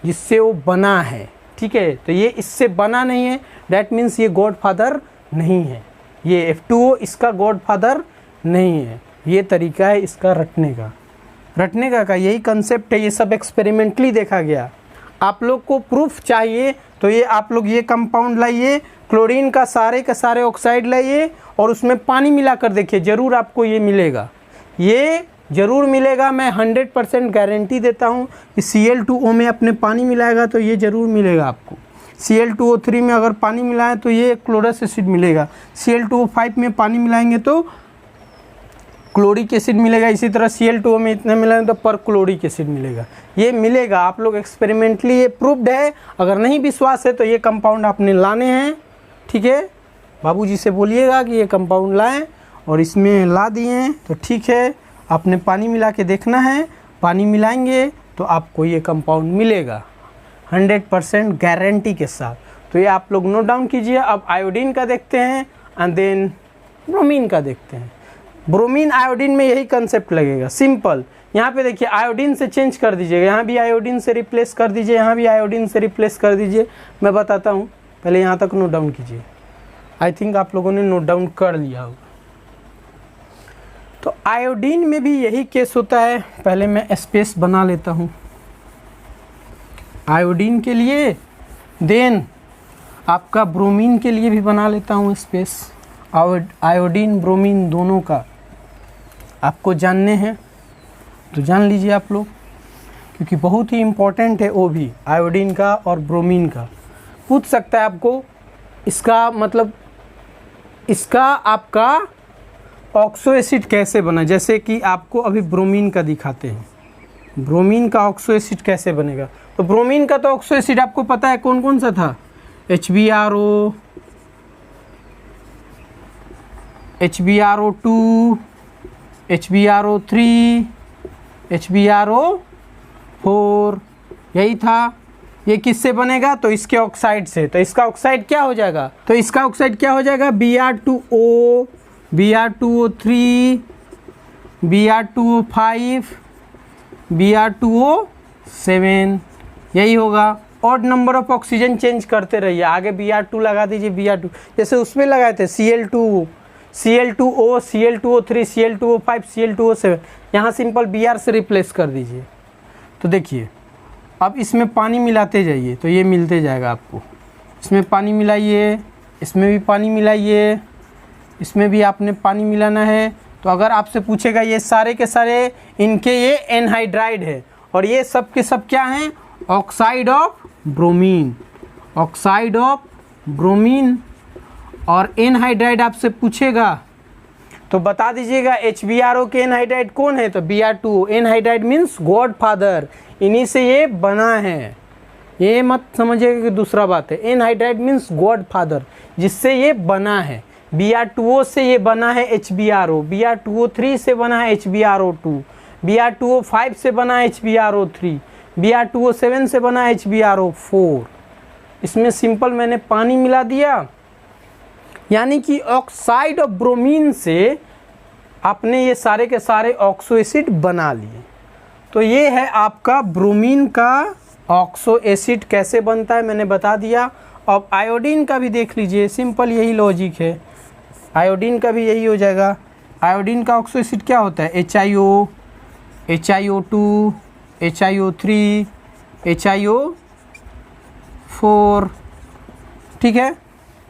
जिससे वो बना है। ठीक है, तो ये इससे बना नहीं है, डैट मीन्स ये गॉड फादर नहीं है, ये F2O इसका गॉड फादर नहीं है। ये तरीका है इसका रटने का यही कंसेप्ट है। ये सब एक्सपेरिमेंटली देखा गया। आप लोग को प्रूफ चाहिए तो ये आप लोग ये कंपाउंड लाइए, क्लोरीन का सारे के सारे ऑक्साइड लाइए और उसमें पानी मिलाकर देखिए, ज़रूर आपको ये मिलेगा, ये ज़रूर मिलेगा। मैं 100% गारंटी देता हूँ कि Cl2O में अपने पानी मिलाएगा तो ये ज़रूर मिलेगा आपको। Cl2O3 में अगर पानी मिलाएं तो ये क्लोरस एसिड मिलेगा। Cl2O5 में पानी मिलाएंगे तो क्लोरिक एसिड मिलेगा। इसी तरह Cl2O में इतना मिला तो पर क्लोरिक एसिड मिलेगा। ये मिलेगा, आप लोग एक्सपेरिमेंटली ये प्रूव्ड है। अगर नहीं विश्वास है तो ये कंपाउंड आपने लाने हैं, ठीक है। बाबूजी से बोलिएगा कि ये कंपाउंड लाएं, और इसमें ला दिए हैं तो ठीक है। आपने पानी मिला के देखना है, पानी मिलाएंगे तो आपको ये कंपाउंड मिलेगा 100% गारंटी के साथ। तो ये आप लोग नोट डाउन कीजिए। अब आयोडीन का देखते हैं एंड देन ब्रोमीन का देखते हैं। ब्रोमीन आयोडीन में यही कंसेप्ट लगेगा, सिंपल। यहाँ पे देखिए आयोडीन से चेंज कर दीजिएगा, यहाँ भी आयोडीन से रिप्लेस कर दीजिए, यहाँ भी आयोडीन से रिप्लेस कर दीजिए। मैं बताता हूँ, पहले यहाँ तक नोट डाउन कीजिए। आई थिंक आप लोगों ने नोट डाउन कर लिया होगा। तो आयोडीन में भी यही केस होता है। पहले मैं स्पेस बना लेता हूँ आयोडीन के लिए, देन आपका ब्रोमीन के लिए भी बना लेता हूँ स्पेस। आयोडीन ब्रोमीन दोनों का आपको जानने हैं तो जान लीजिए आप लोग, क्योंकि बहुत ही इम्पोर्टेंट है वो भी, आयोडीन का और ब्रोमीन का। पूछ सकता है आपको इसका मतलब, इसका आपका ऑक्सो एसिड कैसे बना। जैसे कि आपको अभी ब्रोमीन का दिखाते हैं, ब्रोमीन का ऑक्सो एसिड कैसे बनेगा। तो ब्रोमीन का तो ऑक्सो एसिड आपको पता है कौन कौन सा था, HBRO, HBRO2, HBRO3, HBRO4, यही था। ये किससे बनेगा, तो इसके ऑक्साइड से। तो इसका ऑक्साइड क्या हो जाएगा, तो इसका ऑक्साइड क्या हो जाएगा, Br2O, Br2O3, Br2O5, Br2O7, यही होगा। Odd number of oxygen change करते रहिए, आगे Br2 लगा दीजिए, Br2 जैसे उसमें लगाए थे Cl2, Cl2O, Cl2O3, Cl2O5, Cl2O7, यहाँ सिंपल Br से रिप्लेस कर दीजिए। तो देखिए अब इसमें पानी मिलाते जाइए तो ये मिलते जाएगा आपको। इसमें पानी मिलाइए, इसमें भी पानी मिलाइए, इसमें भी आपने पानी मिलाना है। तो अगर आपसे पूछेगा ये सारे के सारे इनके ये एनहाइड्राइड है, और ये सब के सब क्या हैं, oxide of bromine, oxide of bromine. और एनहाइड्राइड आपसे पूछेगा तो बता दीजिएगा HBRO के एनहाइड्राइड कौन है, तो Br2। Anhydride means God father, इन्हीं से ये बना है। ये मत समझिएगा कि दूसरा बात है। एनहाइड्राइड मीन्स गॉड फादर, जिससे ये बना है। Br2O से ये बना है HBRO, Br2O3 से बना है HBRO2, Br2O5 से बना है HBRO3, Br2O7 से बना है HBRO4। इसमें सिंपल मैंने पानी मिला दिया, यानी कि ऑक्साइड ऑफ ब्रोमीन से आपने ये सारे के सारे ऑक्सो एसिड बना लिए। तो ये है आपका ब्रोमीन का ऑक्सो एसिड कैसे बनता है, मैंने बता दिया। अब आयोडीन का भी देख लीजिए, सिंपल यही लॉजिक है। आयोडीन का भी यही हो जाएगा। आयोडीन का ऑक्सो एसिड क्या होता है, HIO, HIO2, HIO3, HIO4, ठीक है।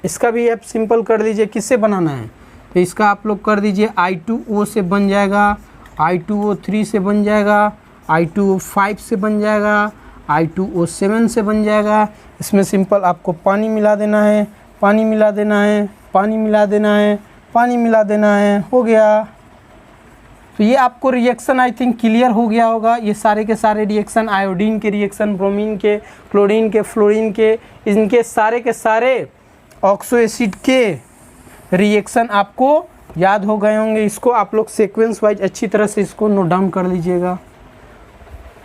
इसका भी आप सिंपल कर दीजिए, किससे बनाना है, तो इसका आप लोग कर दीजिए I2O से बन जाएगा, I2O3 से बन जाएगा, I2O5 से बन जाएगा, I2O7 से बन जाएगा। इसमें सिंपल आपको पानी मिला देना है, पानी मिला देना है, पानी मिला देना है, पानी मिला देना है, हो गया। तो ये आपको रिएक्शन आई थिंक क्लियर हो गया होगा। ये सारे के सारे रिएक्शन, आयोडीन के रिएक्शन, ब्रोमीन के, क्लोरीन के, फ्लोरीन के, इनके सारे के सारे ऑक्सो एसिड के रिएक्शन आपको याद हो गए होंगे। इसको आप लोग सीक्वेंस वाइज अच्छी तरह से इसको नोट डाउन कर लीजिएगा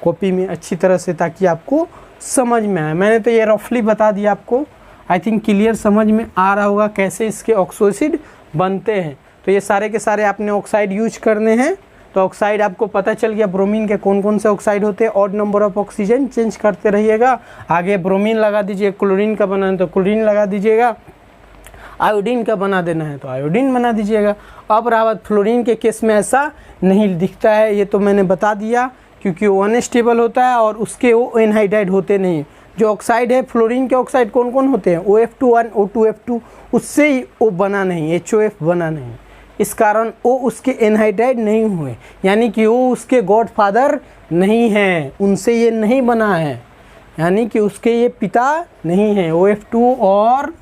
कॉपी में अच्छी तरह से, ताकि आपको समझ में आए। मैंने तो ये रफली बता दिया आपको, आई थिंक क्लियर समझ में आ रहा होगा कैसे इसके ऑक्सो एसिड बनते हैं। तो ये सारे के सारे आपने ऑक्साइड यूज करने हैं। तो ऑक्साइड आपको पता चल गया ब्रोमीन के कौन कौन से ऑक्साइड होते हैं। Odd number of oxygen change करते रहिएगा। आगे ब्रोमीन लगा दीजिए, क्लोरीन का बनाना है तो क्लोरीन लगा दीजिएगा, आयोडीन का बना देना है तो आयोडीन बना दीजिएगा। अब रहा बात फ्लोरीन के केस में ऐसा नहीं दिखता है, ये तो मैंने बता दिया, क्योंकि वो अनस्टेबल होता है और उसके वो एनहाइड्राइड होते नहीं। जो ऑक्साइड है फ्लोरीन के ऑक्साइड कौन कौन होते हैं, OF21, O2F2, उससे ही वो बना नहीं, HOF बना नहीं। इस कारण वो उसके एनहाइड्राइड नहीं हुए, यानी कि वो उसके गॉड फादर नहीं हैं, उनसे ये नहीं बना है, यानी कि उसके ये पिता नहीं हैं। OF2 और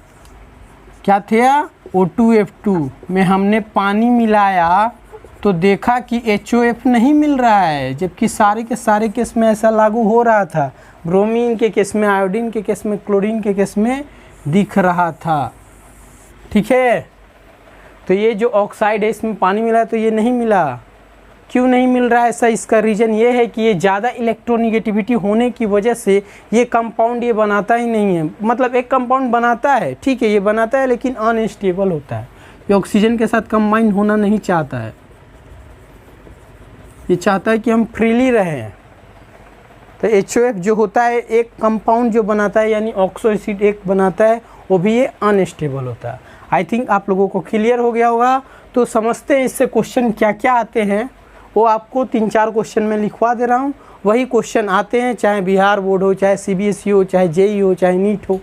क्या थे, O2F2 में हमने पानी मिलाया तो देखा कि HOF नहीं मिल रहा है, जबकि सारे के सारे केस में ऐसा लागू हो रहा था। ब्रोमीन के केस में, आयोडीन के केस में, क्लोरीन के केस में दिख रहा था। ठीक है, तो ये जो ऑक्साइड है इसमें पानी मिला तो ये नहीं मिला। क्यों नहीं मिल रहा है ऐसा? इसका रीज़न ये है कि ये ज़्यादा इलेक्ट्रोनिगेटिविटी होने की वजह से ये कंपाउंड ये बनाता ही नहीं है। मतलब एक कंपाउंड बनाता है, ठीक है, ये बनाता है लेकिन अनस्टेबल होता है। ये ऑक्सीजन के साथ कंबाइन होना नहीं चाहता है, ये चाहता है कि हम फ्रीली रहें। तो HOF जो होता है एक कंपाउंड जो बनाता है, यानी ऑक्सो एसिड एक बनाता है, वो भी ये अनस्टेबल होता है। आई थिंक आप लोगों को क्लियर हो गया होगा। तो समझते हैं इससे क्वेश्चन क्या क्या आते हैं। वो आपको 3-4 क्वेश्चन में लिखवा दे रहा हूँ, वही क्वेश्चन आते हैं, चाहे बिहार बोर्ड हो, चाहे CBSE हो, चाहे JEE हो, चाहे नीट हो।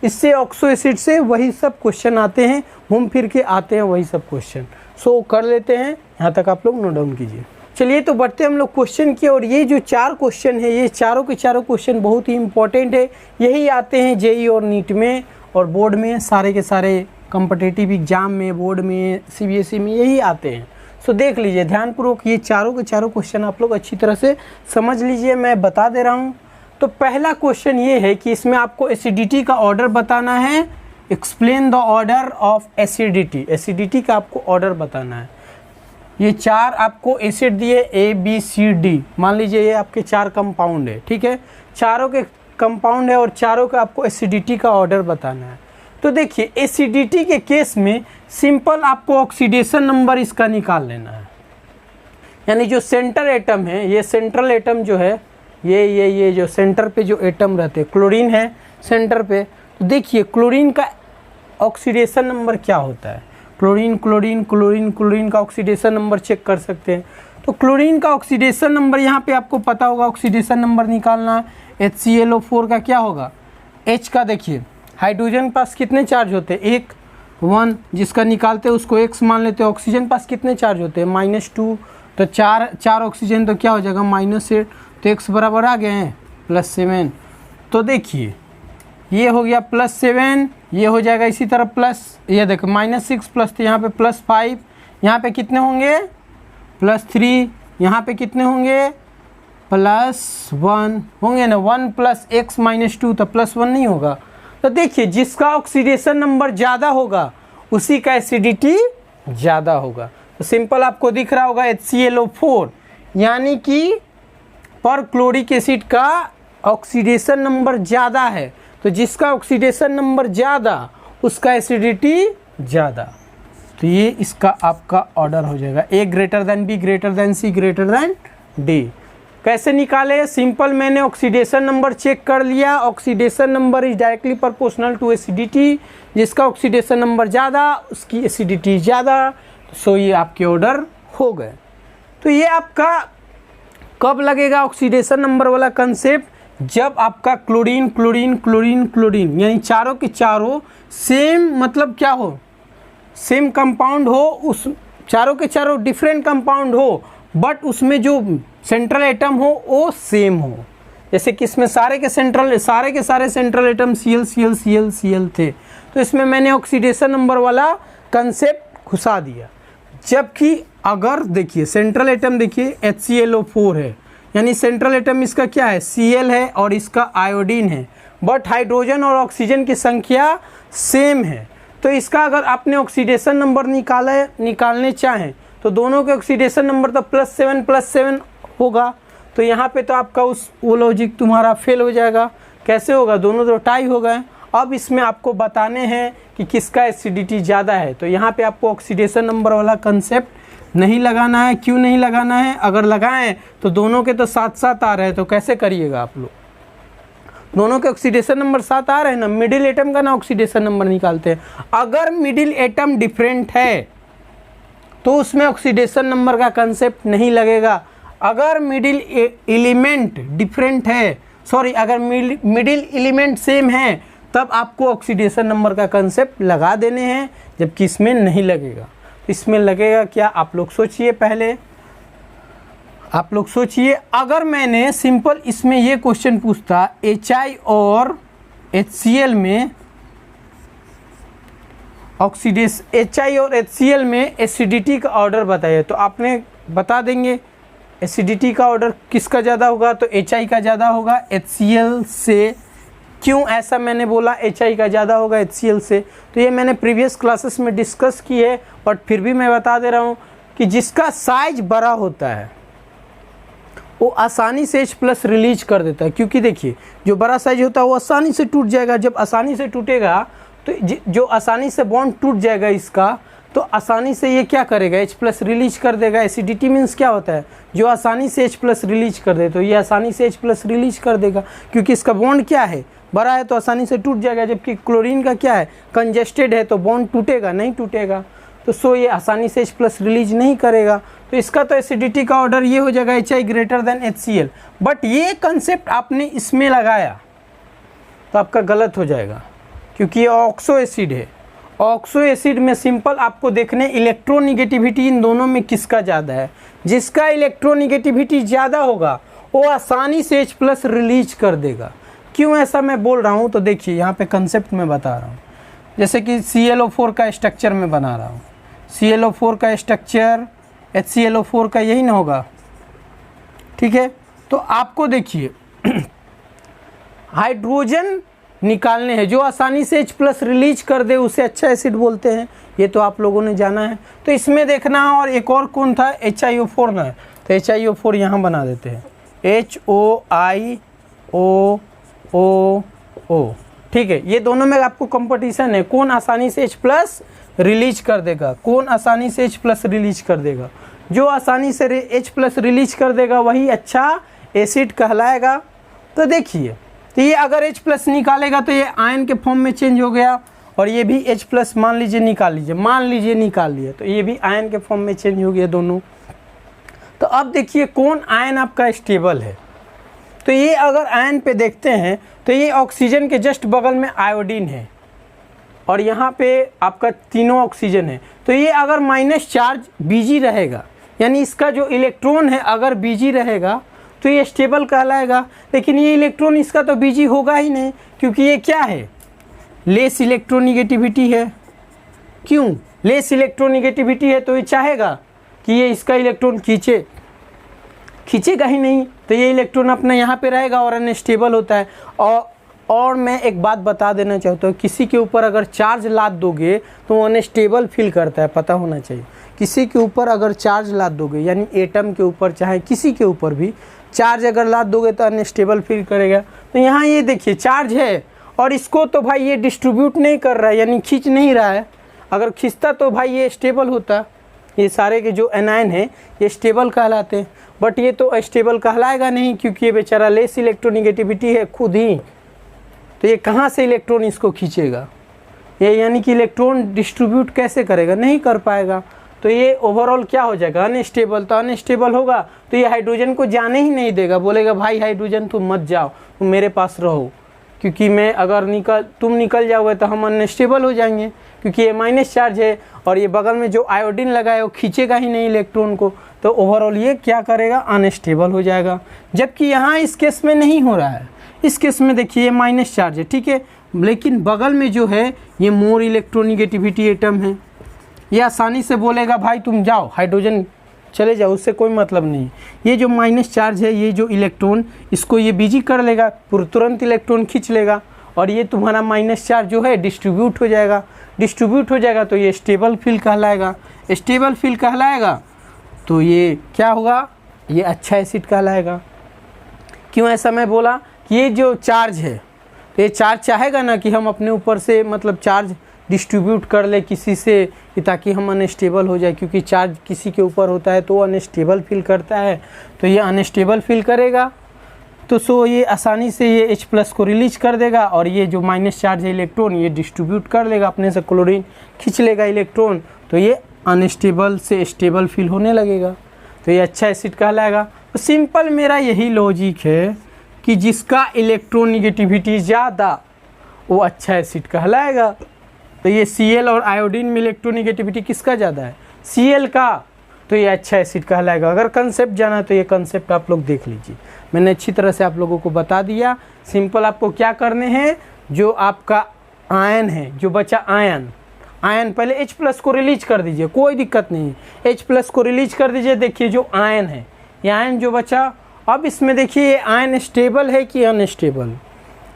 इससे ऑक्सो एसिड से वही सब क्वेश्चन आते हैं, घूम फिर के आते हैं वही सब क्वेश्चन। सो कर लेते हैं, यहाँ तक आप लोग नोट डाउन कीजिए। चलिए तो बढ़ते हम लोग क्वेश्चन की। और ये जो 4 क्वेश्चन है, ये चारों के चारों क्वेश्चन बहुत ही इंपॉर्टेंट है। यही आते हैं JEE और नीट में और बोर्ड में, सारे के सारे कॉम्पिटिटिव एग्जाम में, बोर्ड में, CBSE में यही आते हैं। सो देख लीजिए ध्यानपूर्वक, ये चारों के चारों क्वेश्चन आप लोग अच्छी तरह से समझ लीजिए, मैं बता दे रहा हूँ। तो पहला क्वेश्चन ये है कि इसमें आपको एसिडिटी का ऑर्डर बताना है। Explain the order of acidity, acidity का आपको ऑर्डर बताना है। ये 4 आपको एसिड दिए ABCD, मान लीजिए ये आपके 4 कंपाउंड है, ठीक है, चारों के कंपाउंड है और चारों का आपको एसिडिटी का ऑर्डर बताना है। तो देखिए एसिडिटी के केस में सिंपल आपको ऑक्सीडेशन नंबर इसका निकाल लेना है। यानी जो सेंटर एटम है, ये सेंट्रल एटम जो है, ये जो सेंटर पे जो एटम रहते हैं, क्लोरीन है सेंटर पे। तो देखिए क्लोरीन का ऑक्सीडेशन नंबर क्या होता है। क्लोरीन क्लोरीन क्लोरीन क्लोरीन का ऑक्सीडेशन नंबर चेक कर सकते हैं। तो क्लोरीन का ऑक्सीडेशन नंबर यहाँ पे आपको पता होगा, ऑक्सीडेशन नंबर निकालना। HClO4 का क्या होगा, H का देखिए हाइड्रोजन पास कितने चार्ज होते हैं, 1 1, जिसका निकालते हैं उसको X मान लेते हैं। ऑक्सीजन पास कितने चार्ज होते हैं, -2, तो 4 ऑक्सीजन तो क्या हो जाएगा, -8, तो X बराबर आ गए हैं +7। तो देखिए ये हो गया +7, ये हो जाएगा इसी तरह प्लस, ये देखो -6 प्लस, तो यहाँ पे +5, यहाँ पे कितने होंगे +3, यहाँ पे कितने होंगे +1 होंगे ना, 1 + x - 2 तो +1 नहीं होगा। तो देखिए जिसका ऑक्सीडेशन नंबर ज़्यादा होगा उसी का एसिडिटी ज़्यादा होगा। तो सिंपल आपको दिख रहा होगा HClO4, यानी कि पर क्लोरिक एसिड का ऑक्सीडेशन नंबर ज़्यादा है, तो जिसका ऑक्सीडेशन नंबर ज़्यादा उसका एसिडिटी ज़्यादा। तो ये इसका आपका ऑर्डर हो जाएगा, A > B > C > D। कैसे निकाले, सिंपल मैंने ऑक्सीडेशन नंबर चेक कर लिया। Oxidation number is directly proportional to acidity, जिसका ऑक्सीडेशन नंबर ज़्यादा उसकी एसिडिटी ज़्यादा। सो ये आपके ऑर्डर हो गए। तो ये आपका कब लगेगा ऑक्सीडेशन नंबर वाला कंसेप्ट, जब आपका क्लोरीन क्लोरीन क्लोरीन क्लोरीन यानी चारों के चारों सेम, मतलब क्या हो, सेम कंपाउंड हो, उस चारों के चारों डिफरेंट कंपाउंड हो, बट उसमें जो सेंट्रल एटम हो वो सेम हो। जैसे कि इसमें सारे के सारे सेंट्रल एटम Cl थे, तो इसमें मैंने ऑक्सीडेशन नंबर वाला कंसेप्ट घुसा दिया। जबकि अगर देखिए सेंट्रल एटम देखिए HClO4 है, यानी सेंट्रल एटम इसका क्या है, Cl है और इसका आयोडीन है, बट हाइड्रोजन और ऑक्सीजन की संख्या सेम है। तो इसका अगर आपने ऑक्सीडेशन नंबर निकालने चाहें तो दोनों के ऑक्सीडेशन नंबर तो +7 होगा। तो यहाँ पे तो आपका वो लॉजिक तुम्हारा फेल हो जाएगा। कैसे होगा, दोनों तो टाई हो गए। अब इसमें आपको बताने हैं कि किसका एसिडिटी ज़्यादा है। तो यहाँ पे आपको ऑक्सीडेशन नंबर वाला कंसेप्ट नहीं लगाना है। क्यों नहीं लगाना है, अगर लगाएं तो दोनों के तो साथ साथ आ रहे हैं, तो कैसे करिएगा आप लोग, दोनों के ऑक्सीडेशन नंबर साथ आ रहे हैं ना, मिडिल एटम का ना ऑक्सीडेशन नंबर निकालते हैं। अगर मिडिल एटम डिफरेंट है तो उसमें ऑक्सीडेशन नंबर का कंसेप्ट नहीं लगेगा। अगर मिडिल एलिमेंट डिफरेंट है, अगर मिडिल एलिमेंट सेम है, तब आपको ऑक्सीडेशन नंबर का कंसेप्ट लगा देने हैं, जबकि इसमें नहीं लगेगा। इसमें लगेगा क्या, आप लोग सोचिए, पहले आप लोग सोचिए। अगर मैंने सिंपल इसमें ये क्वेश्चन पूछता HI और HCl में HI और HCl में एसिडिटी का ऑर्डर बताइए, तो आपने बता देंगे एसिडिटी का ऑर्डर किसका ज़्यादा होगा, तो HI का ज़्यादा होगा HCl से। क्यों ऐसा मैंने बोला HI का ज़्यादा होगा HCl से, तो ये मैंने प्रीवियस क्लासेस में डिस्कस की है, बट फिर भी मैं बता दे रहा हूँ कि जिसका साइज बड़ा होता है वो आसानी से H+ रिलीज कर देता है। क्योंकि देखिए जो बड़ा साइज होता है वो आसानी से टूट जाएगा। जब आसानी से टूटेगा तो जो आसानी से बॉन्ड टूट जाएगा इसका, तो आसानी से ये क्या करेगा, H+ रिलीज कर देगा। एसिडिटी मीन्स क्या होता है, जो आसानी से H+ रिलीज कर दे, तो ये आसानी से H+ रिलीज कर देगा क्योंकि इसका बॉन्ड क्या है, बड़ा है, तो आसानी से टूट जाएगा। जबकि क्लोरीन का क्या है, कंजेस्टेड है, तो बॉन्ड टूटेगा नहीं, टूटेगा। तो सो ये आसानी से H+ रिलीज नहीं करेगा। तो इसका तो एसिडिटी का ऑर्डर ये हो जाएगा HI greater than HCl। But ये कंसेप्ट आपने इसमें लगाया तो आपका गलत हो जाएगा, क्योंकि ये ऑक्सो एसिड है। ऑक्सो एसिड में सिंपल आपको देखने इलेक्ट्रोनिगेटिविटी इन दोनों में किसका ज़्यादा है। जिसका इलेक्ट्रोनिगेटिविटी ज़्यादा होगा वो आसानी से H+ रिलीज कर देगा। क्यों ऐसा मैं बोल रहा हूँ, तो देखिए यहाँ पे कंसेप्ट में बता रहा हूँ। जैसे कि ClO4 का स्ट्रक्चर में बना रहा हूँ, ClO4 का स्ट्रक्चर HClO4 का यही ना होगा, ठीक है। तो आपको देखिए हाइड्रोजन निकालने हैं, जो आसानी से H+ रिलीज कर दे उसे अच्छा एसिड बोलते हैं, ये तो आप लोगों ने जाना है। तो इसमें देखना, और एक और कौन था, HiO4 ना, तो HiO4 यहाँ बना देते हैं, HOiOO, ठीक है। ये दोनों में आपको कंपटीशन है, कौन आसानी से H+ रिलीज कर देगा, कौन आसानी से H+ रिलीज कर देगा। जो आसानी से H+ रिलीज कर देगा वही अच्छा एसिड कहलाएगा। तो देखिए, तो ये अगर H+ निकालेगा तो ये आयन के फॉर्म में चेंज हो गया, और ये भी H+ मान लीजिए निकाल लीजिए, मान लीजिए निकाल लिया, तो ये भी आयन के फॉर्म में चेंज हो गया दोनों। तो अब देखिए कौन आयन आपका स्टेबल है। तो ये अगर आयन पे देखते हैं तो ये ऑक्सीजन के जस्ट बगल में आयोडीन है, और यहाँ पे आपका तीनों ऑक्सीजन है। तो ये अगर माइनस चार्ज Bg रहेगा, यानी इसका जो इलेक्ट्रॉन है अगर Bg रहेगा तो ये स्टेबल कहलाएगा। लेकिन ये इलेक्ट्रॉन इसका तो Bg होगा ही नहीं, क्योंकि ये क्या है, लेस इलेक्ट्रोनिगेटिविटी है। क्यों लेस इलेक्ट्रोनिगेटिविटी है, तो ये चाहेगा कि ये इसका इलेक्ट्रॉन खींचेगा ही नहीं, तो ये इलेक्ट्रॉन अपना यहाँ पे रहेगा और अनस्टेबल होता है। और मैं एक बात बता देना चाहता हूँ, किसी के ऊपर अगर चार्ज लाद दोगे तो वो अनस्टेबल फील करता है, पता होना चाहिए। किसी के ऊपर अगर चार्ज लाद दोगे, यानी एटम के ऊपर चाहे किसी के ऊपर भी चार्ज अगर लाद दोगे तो अनस्टेबल फील करेगा। तो यहाँ ये देखिए चार्ज है, और इसको तो भाई ये डिस्ट्रीब्यूट नहीं कर रहा है, यानी खींच नहीं रहा है। अगर खींचता तो भाई ये स्टेबल होता। ये सारे के जो एनायन है ये स्टेबल कहलाते हैं, बट ये तो स्टेबल कहलाएगा नहीं, क्योंकि ये बेचारा लेस इलेक्ट्रोनिगेटिविटी है खुद ही। तो ये कहाँ से इलेक्ट्रॉन इसको खींचेगा, ये यानी कि इलेक्ट्रॉन डिस्ट्रीब्यूट कैसे करेगा, नहीं कर पाएगा। तो ये ओवरऑल क्या हो जाएगा, अनस्टेबल। तो अनस्टेबल होगा तो ये हाइड्रोजन को जाने ही नहीं देगा, बोलेगा भाई हाइड्रोजन तुम मत जाओ, तुम मेरे पास रहो, क्योंकि मैं अगर तुम निकल जाओगे तो हम अनस्टेबल हो जाएंगे, क्योंकि ये माइनस चार्ज है, और ये बगल में जो आयोडीन लगा है वो खींचेगा ही नहीं इलेक्ट्रॉन को। तो ओवरऑल ये क्या करेगा, अनस्टेबल हो जाएगा। जबकि यहाँ इस केस में नहीं हो रहा है, इस केस में देखिए ये माइनस चार्ज है, ठीक है, लेकिन बगल में जो है ये मोर इलेक्ट्रोनिगेटिविटी एटम है। ये आसानी से बोलेगा भाई तुम जाओ, हाइड्रोजन चले जाओ, उससे कोई मतलब नहीं। ये जो माइनस चार्ज है, ये जो इलेक्ट्रॉन, इसको ये Bg कर लेगा, तुरंत इलेक्ट्रॉन खींच लेगा, और ये तुम्हारा माइनस चार्ज जो है डिस्ट्रीब्यूट हो जाएगा। डिस्ट्रीब्यूट हो जाएगा तो ये स्टेबल फील कहलाएगा। स्टेबल फील कहलाएगा तो ये क्या होगा, ये अच्छा एसिड कहलाएगा। क्यों ऐसा मैं बोला कि ये जो चार्ज है, तो ये चार्ज चाहेगा ना कि हम अपने ऊपर से मतलब चार्ज डिस्ट्रीब्यूट कर ले किसी से, ताकि हम अनस्टेबल हो जाए, क्योंकि चार्ज किसी के ऊपर होता है तो वो अनस्टेबल फील करता है, तो ये अनस्टेबल फील करेगा। तो सो ये आसानी से ये H+ को रिलीज कर देगा, और ये जो माइनस चार्ज है इलेक्ट्रॉन ये डिस्ट्रीब्यूट कर लेगा, अपने से क्लोरीन खींच लेगा इलेक्ट्रॉन, तो ये अनस्टेबल से स्टेबल फील होने लगेगा, तो ये अच्छा एसिड कहलाएगा। तो सिंपल मेरा यही लॉजिक है कि जिसका इलेक्ट्रोनिगेटिविटी ज़्यादा वो अच्छा एसिड कहलाएगा। तो ये Cl और आयोडीन में इलेक्ट्रोनिगेटिविटी किसका ज़्यादा है, Cl का, तो ये अच्छा एसिड कहलाएगा। अगर कंसेप्ट जाना तो ये कंसेप्ट आप लोग देख लीजिए, मैंने अच्छी तरह से आप लोगों को बता दिया। सिंपल आपको क्या करने हैं, जो आपका आयन है, जो बचा आयन, आयन, पहले H+ को रिलीज कर दीजिए, कोई दिक्कत नहीं है, H+ को रिलीज कर दीजिए। देखिए जो आयन है, ये आयन जो बचा, अब इसमें देखिए ये आयन स्टेबल है कि अनस्टेबल।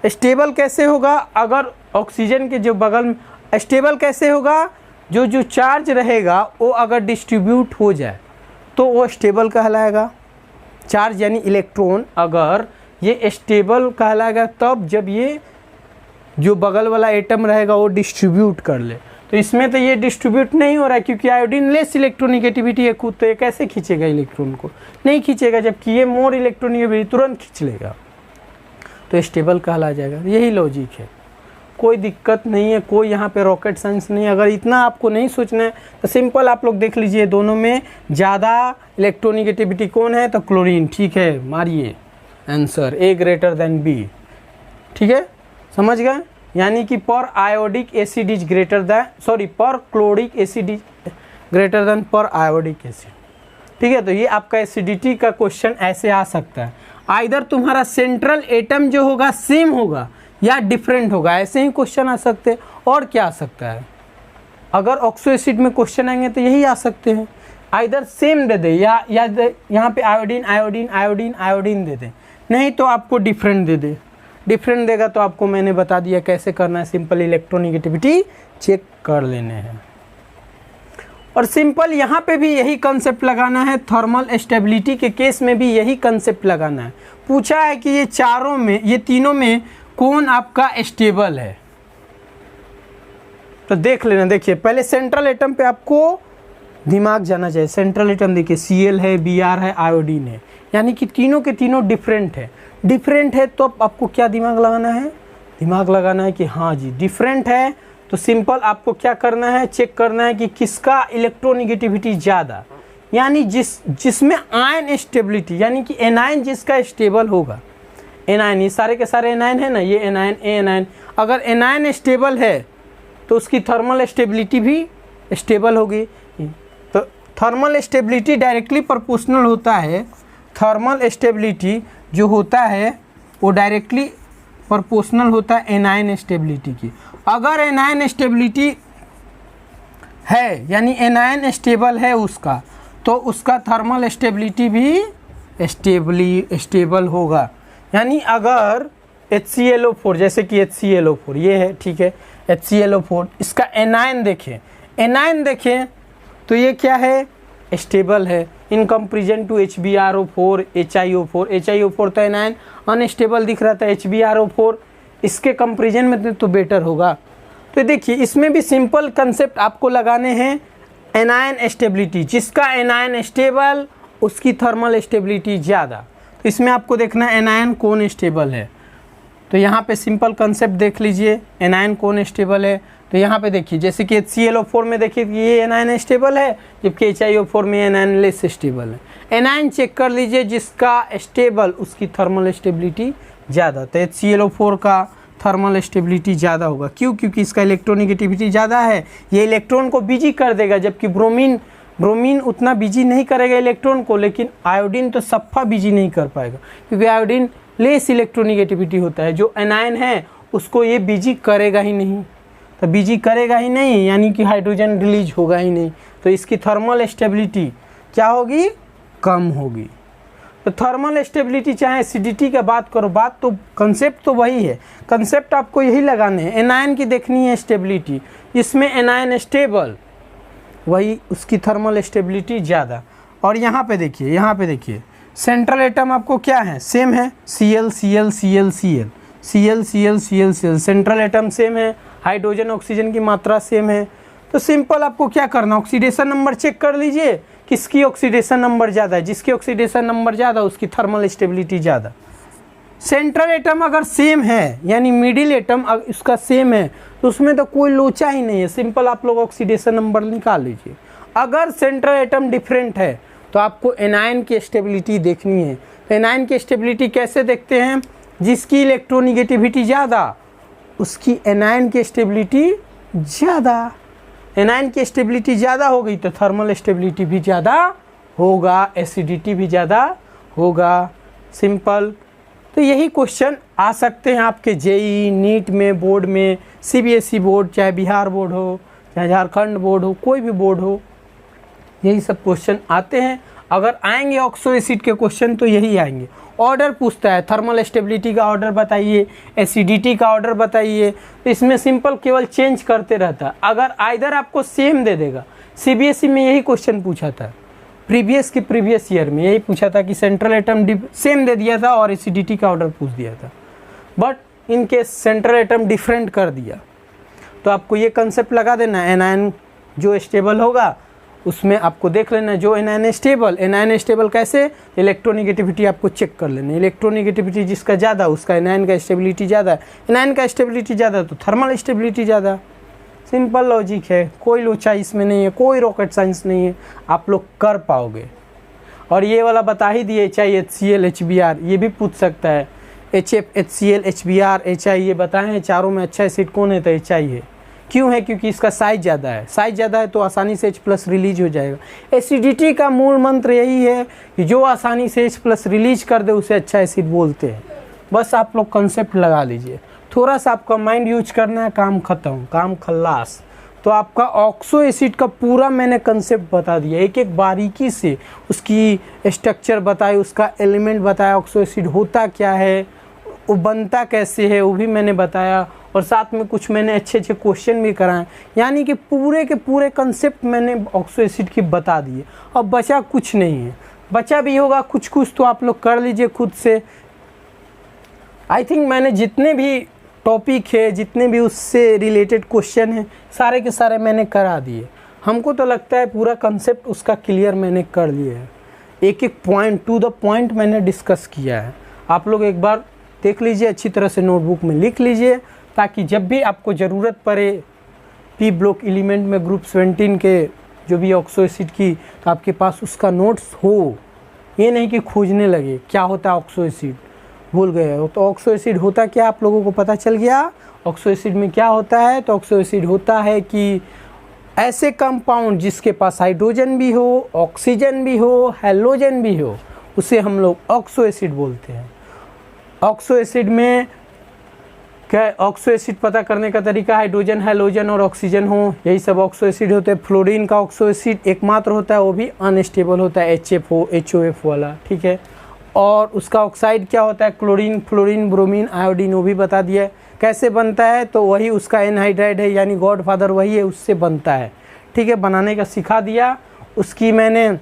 स्टेबल कैसे होगा, अगर ऑक्सीजन के जो बगल में, स्टेबल कैसे होगा, जो चार्ज रहेगा वो अगर डिस्ट्रीब्यूट हो जाए तो वो स्टेबल कहलाएगा। चार्ज यानी इलेक्ट्रॉन, अगर ये स्टेबल कहलाएगा तब जब ये जो बगल वाला एटम रहेगा वो डिस्ट्रीब्यूट कर ले। तो इसमें तो ये डिस्ट्रीब्यूट नहीं हो रहा है क्योंकि आयोडीन लेस इलेक्ट्रोनिगेटिविटी है खुद, तो ये कैसे खींचेगा इलेक्ट्रॉन को, नहीं खींचेगा, जबकि ये मोर इलेक्ट्रोनिगेटिविटी तुरंत खींच लेगा, तो स्टेबल कहला जाएगा। यही लॉजिक है, कोई दिक्कत नहीं है, कोई यहाँ पे रॉकेट साइंस नहीं। अगर इतना आपको नहीं सोचना है तो सिंपल आप लोग देख लीजिए, दोनों में ज़्यादा इलेक्ट्रोनिगेटिविटी कौन है, तो क्लोरीन। ठीक है, मारिए answer, A greater than B। ठीक है, समझ गए, यानी कि periodic acid is greater than, sorry perchloric acid is greater than periodic acid. ठीक है, तो ये आपका एसिडिटी का क्वेश्चन ऐसे आ सकता है। आइदर तुम्हारा सेंट्रल एटम जो होगा सेम होगा या डिफरेंट होगा, ऐसे ही क्वेश्चन आ सकते हैं। और क्या आ सकता है, अगर ऑक्सो एसिड में क्वेश्चन आएंगे तो यही आ सकते हैं, आइदर सेम दे दे या यहाँ पे आयोडीन आयोडीन आयोडीन आयोडीन दे दे, नहीं तो आपको डिफरेंट दे दे। डिफरेंट देगा तो आपको मैंने बता दिया कैसे करना है, सिंपल इलेक्ट्रोनिगेटिविटी चेक कर लेने हैं। और सिंपल यहाँ पे भी यही कंसेप्ट लगाना है, थर्मल स्टेबिलिटी के केस में भी यही कंसेप्ट लगाना है। पूछा है कि ये चारों में, ये तीनों में कौन आपका स्टेबल है, तो देख लेना। देखिए पहले सेंट्रल एटम पे आपको दिमाग जाना चाहिए। सेंट्रल एटम देखिए Cl है, Br है, आयोडीन है, यानी कि तीनों के तीनों डिफरेंट है। डिफरेंट है तो आपको क्या दिमाग लगाना है, दिमाग लगाना है कि हाँ जी डिफरेंट है, तो सिंपल आपको क्या करना है, चेक करना है कि किसका इलेक्ट्रोनिगेटिविटी ज़्यादा, यानी जिसमें आयन स्टेबिलिटी, यानी कि एनायन जिसका स्टेबल होगा। एनायन, ये सारे के सारे एनायन है ना, ये एनायन, ए एनायन, अगर एनायन स्टेबल है तो उसकी थर्मल स्टेबिलिटी भी स्टेबल होगी। तो थर्मल स्टेबिलिटी डायरेक्टली प्रोपोर्शनल होता है, थर्मल स्टेबिलिटी जो होता है वो डायरेक्टली प्रोपोर्शनल होता है एनायन स्टेबिलिटी की। अगर एनायन स्टेबिलिटी है यानी एनायन स्टेबल है उसका, तो उसका थर्मल स्टेबिलिटी भी स्टेबल होगा। यानी अगर HClO4, जैसे कि HClO4 ये है, ठीक है, HClO4, इसका एनायन देखें तो ये क्या है, स्टेबल है in comparison to HbRO4, HiO4 तो एनायन अनस्टेबल दिख रहा था, HbRO4 इसके कंपेरिजन में तो बेटर होगा। तो देखिए इसमें भी सिंपल कंसेप्ट आपको लगाने हैं, एनायन स्टेबिलिटी, जिसका एनायन स्टेबल उसकी थर्मल स्टेबिलिटी ज़्यादा। तो इसमें आपको देखना है एनायन कौन स्टेबल है, तो यहाँ पे सिंपल कंसेप्ट देख लीजिए, एनायन कौन स्टेबल है। तो यहाँ पे देखिए जैसे कि HClO4 में देखिए कि ये एनायन स्टेबल है, जबकि HiO4 में एनायन लेस स्टेबल है। एनायन चेक कर लीजिए, जिसका स्टेबल उसकी थर्मल स्टेबिलिटी ज़्यादा, तो HClO4 का थर्मल स्टेबिलिटी ज़्यादा होगा। क्यों, क्योंकि इसका इलेक्ट्रोनिगेटिविटी ज़्यादा है, ये इलेक्ट्रॉन को बिजी कर देगा, जबकि ब्रोमीन उतना बिजी नहीं करेगा इलेक्ट्रॉन को, लेकिन आयोडीन तो सफ़ा बिजी नहीं कर पाएगा, क्योंकि आयोडीन लेस इलेक्ट्रोनिगेटिविटी होता है। जो एनायन है उसको ये बिजी करेगा ही नहीं, तो बिजी करेगा ही नहीं यानी कि हाइड्रोजन रिलीज होगा ही नहीं, तो इसकी थर्मल स्टेबिलिटी क्या होगी, कम होगी। तो थर्मल स्टेबिलिटी चाहे एसिडिटी का बात करो, बात तो कंसेप्ट तो वही है, कंसेप्ट आपको यही लगाने हैं। एनायन की देखनी है स्टेबिलिटी, इसमें एनायन स्टेबल वही उसकी थर्मल स्टेबिलिटी ज़्यादा। और यहाँ पे देखिए सेंट्रल एटम आपको क्या है, सेम है, Cl Cl Cl Cl Cl Cl Cl Cl, central atom same है, हाइड्रोजन ऑक्सीजन की मात्रा सेम है। तो सिंपल आपको क्या करना, ऑक्सीडेशन नंबर चेक कर लीजिए, किसकी ऑक्सीडेशन नंबर ज़्यादा है, जिसकी ऑक्सीडेशन नंबर ज़्यादा उसकी थर्मल स्टेबिलिटी ज़्यादा। सेंट्रल एटम अगर सेम है यानी मिडिल एटम उसका सेम है, तो उसमें तो कोई लोचा ही नहीं है, सिंपल आप लोग ऑक्सीडेशन नंबर निकाल लीजिए। अगर सेंट्रल एटम डिफरेंट है तो आपको एनायन की स्टेबिलिटी देखनी है। तो एनायन की स्टेबिलिटी कैसे देखते हैं, जिसकी इलेक्ट्रोनिगेटिविटी ज़्यादा उसकी एनायन की स्टेबिलिटी ज़्यादा। एनायन की स्टेबिलिटी ज़्यादा हो गई तो थर्मल स्टेबिलिटी भी ज़्यादा होगा, एसिडिटी भी ज़्यादा होगा, सिंपल। तो यही क्वेश्चन आ सकते हैं आपके JEE नीट में, बोर्ड में, CBSE बोर्ड, चाहे बिहार बोर्ड हो, चाहे झारखंड बोर्ड हो, कोई भी बोर्ड हो, यही सब क्वेश्चन आते हैं। अगर आएंगे ऑक्सो एसिड के क्वेश्चन तो यही आएंगे। ऑर्डर पूछता है, थर्मल स्टेबिलिटी का ऑर्डर बताइए, एसिडिटी का ऑर्डर बताइए, तो इसमें सिंपल केवल चेंज करते रहता है। अगर आइदर आपको सेम दे देगा, सीबीएसई में यही क्वेश्चन पूछा था, प्रीवियस ईयर में यही पूछा था कि सेंट्रल एटम सेम दे दिया था और एसिडिटी का ऑर्डर पूछ दिया था, बट इनके सेंट्रल एटम डिफरेंट कर दिया। तो आपको ये कंसेप्ट लगा देना, एनायन जो स्टेबल होगा उसमें आपको देख लेना जो एनायन स्टेबल कैसे, इलेक्ट्रोनिगेटिविटी आपको चेक कर लेना। इलेक्ट्रोनिगेटिविटी जिसका ज़्यादा उसका एनायन का स्टेबिलिटी ज़्यादा है, एनायन का स्टेबिलिटी ज़्यादा तो थर्मल स्टेबिलिटी ज़्यादा। सिंपल लॉजिक है, कोई लोचा इसमें नहीं है, कोई रॉकेट साइंस नहीं है, आप लोग कर पाओगे। और ये वाला बता ही दिए, HI HCl HBr, ये भी पूछ सकता है। HF HCl HBr HI ये बताएं चारों में अच्छा एसिड कौन है, तो HI है। क्यों है? क्योंकि इसका साइज ज़्यादा है, साइज ज़्यादा है तो आसानी से H+ रिलीज हो जाएगा। एसिडिटी का मूल मंत्र यही है कि जो आसानी से H+ रिलीज कर दे उसे अच्छा एसिड बोलते हैं। बस आप लोग कंसेप्ट लगा लीजिए, थोड़ा सा आपका माइंड यूज करना है, काम खत्म, काम खल्लास। तो आपका ऑक्सो एसिड का पूरा मैंने कंसेप्ट बता दिया, एक एक बारीकी से उसकी स्ट्रक्चर बताई, उसका एलिमेंट बताया, ऑक्सो एसिड होता क्या है, वो बनता कैसे है वो भी मैंने बताया, और साथ में कुछ मैंने अच्छे अच्छे क्वेश्चन भी कराए। यानी कि पूरे के पूरे कंसेप्ट मैंने ऑक्सो एसिड की बता दिए। अब बचा कुछ नहीं है, बचा भी होगा कुछ कुछ तो आप लोग कर लीजिए खुद से। आई थिंक मैंने जितने भी टॉपिक है, जितने भी उससे रिलेटेड क्वेश्चन हैं, सारे के सारे मैंने करा दिए। हमको तो लगता है पूरा कंसेप्ट उसका क्लियर मैंने कर लिया है, एक एक पॉइंट टू द पॉइंट मैंने डिस्कस किया है। आप लोग एक बार देख लीजिए, अच्छी तरह से नोटबुक में लिख लीजिए, ताकि जब भी आपको ज़रूरत पड़े पी ब्लॉक एलिमेंट में ग्रुप 17 के जो भी ऑक्सो एसिड की, तो आपके पास उसका नोट्स हो। ये नहीं कि खोजने लगे क्या होता है ऑक्सो एसिड, भूल गए हो। तो ऑक्सो एसिड होता क्या आप लोगों को पता चल गया। ऑक्सो एसिड में क्या होता है, तो ऑक्सो एसिड होता है कि ऐसे कंपाउंड जिसके पास हाइड्रोजन भी हो, ऑक्सीजन भी हो, हेलोजन भी हो, उसे हम लोग ऑक्सो एसिड बोलते हैं। ऑक्सो एसिड में क्या, ऑक्सो एसिड पता करने का तरीका हाइड्रोजन, हेलोजन और ऑक्सीजन हो, यही सब ऑक्सो एसिड होते हैं। फ्लोरीन का ऑक्सो एसिड एकमात्र होता है, वो भी अनस्टेबल होता है, HFO HOF वाला, ठीक है। और उसका ऑक्साइड क्या होता है, क्लोरीन, फ्लोरीन, ब्रोमीन, आयोडीन, वो भी बता दिया है। कैसे बनता है, तो वही उसका एनहाइड्राइड है, यानी गॉडफादर वही है, उससे बनता है, ठीक है। बनाने का सिखा दिया, उसकी मैंने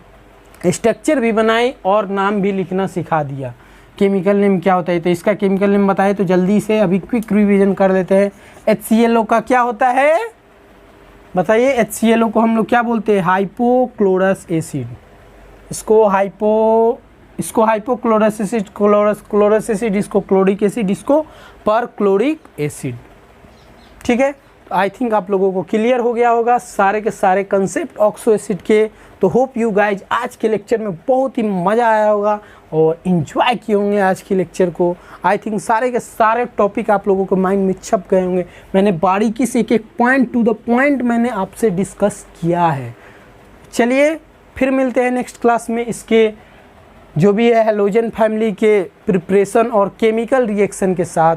स्ट्रक्चर भी बनाई और नाम भी लिखना सिखा दिया। केमिकल नेम क्या होता है, तो इसका केमिकल नेम बताए तो जल्दी से अभी क्विक रिवीजन कर लेते हैं। HClO का क्या होता है बताइए। HClO को हम लोग क्या बोलते हैं, हाइपोक्लोरस एसिड। इसको हाइपोक्लोरस एसिड, क्लोरस एसिड, इसको क्लोरिक एसिड, इसको परक्लोरिक एसिड, ठीक है। तो आई थिंक आप लोगों को क्लियर हो गया होगा सारे के सारे कंसेप्ट ऑक्सो एसिड के। तो होप यू गाइज आज के लेक्चर में बहुत ही मज़ा आया होगा और इन्जॉय किए होंगे आज के लेक्चर को। आई थिंक सारे के सारे टॉपिक आप लोगों के माइंड में छप गए होंगे। मैंने बारीकी से एक एक पॉइंट टू द पॉइंट मैंने आपसे डिस्कस किया है। चलिए फिर मिलते हैं नेक्स्ट क्लास में, इसके जो भी है हेलोजन फैमिली के प्रिपरेशन और केमिकल रिएक्शन के साथ।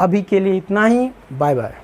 अभी के लिए इतना ही, बाय बाय।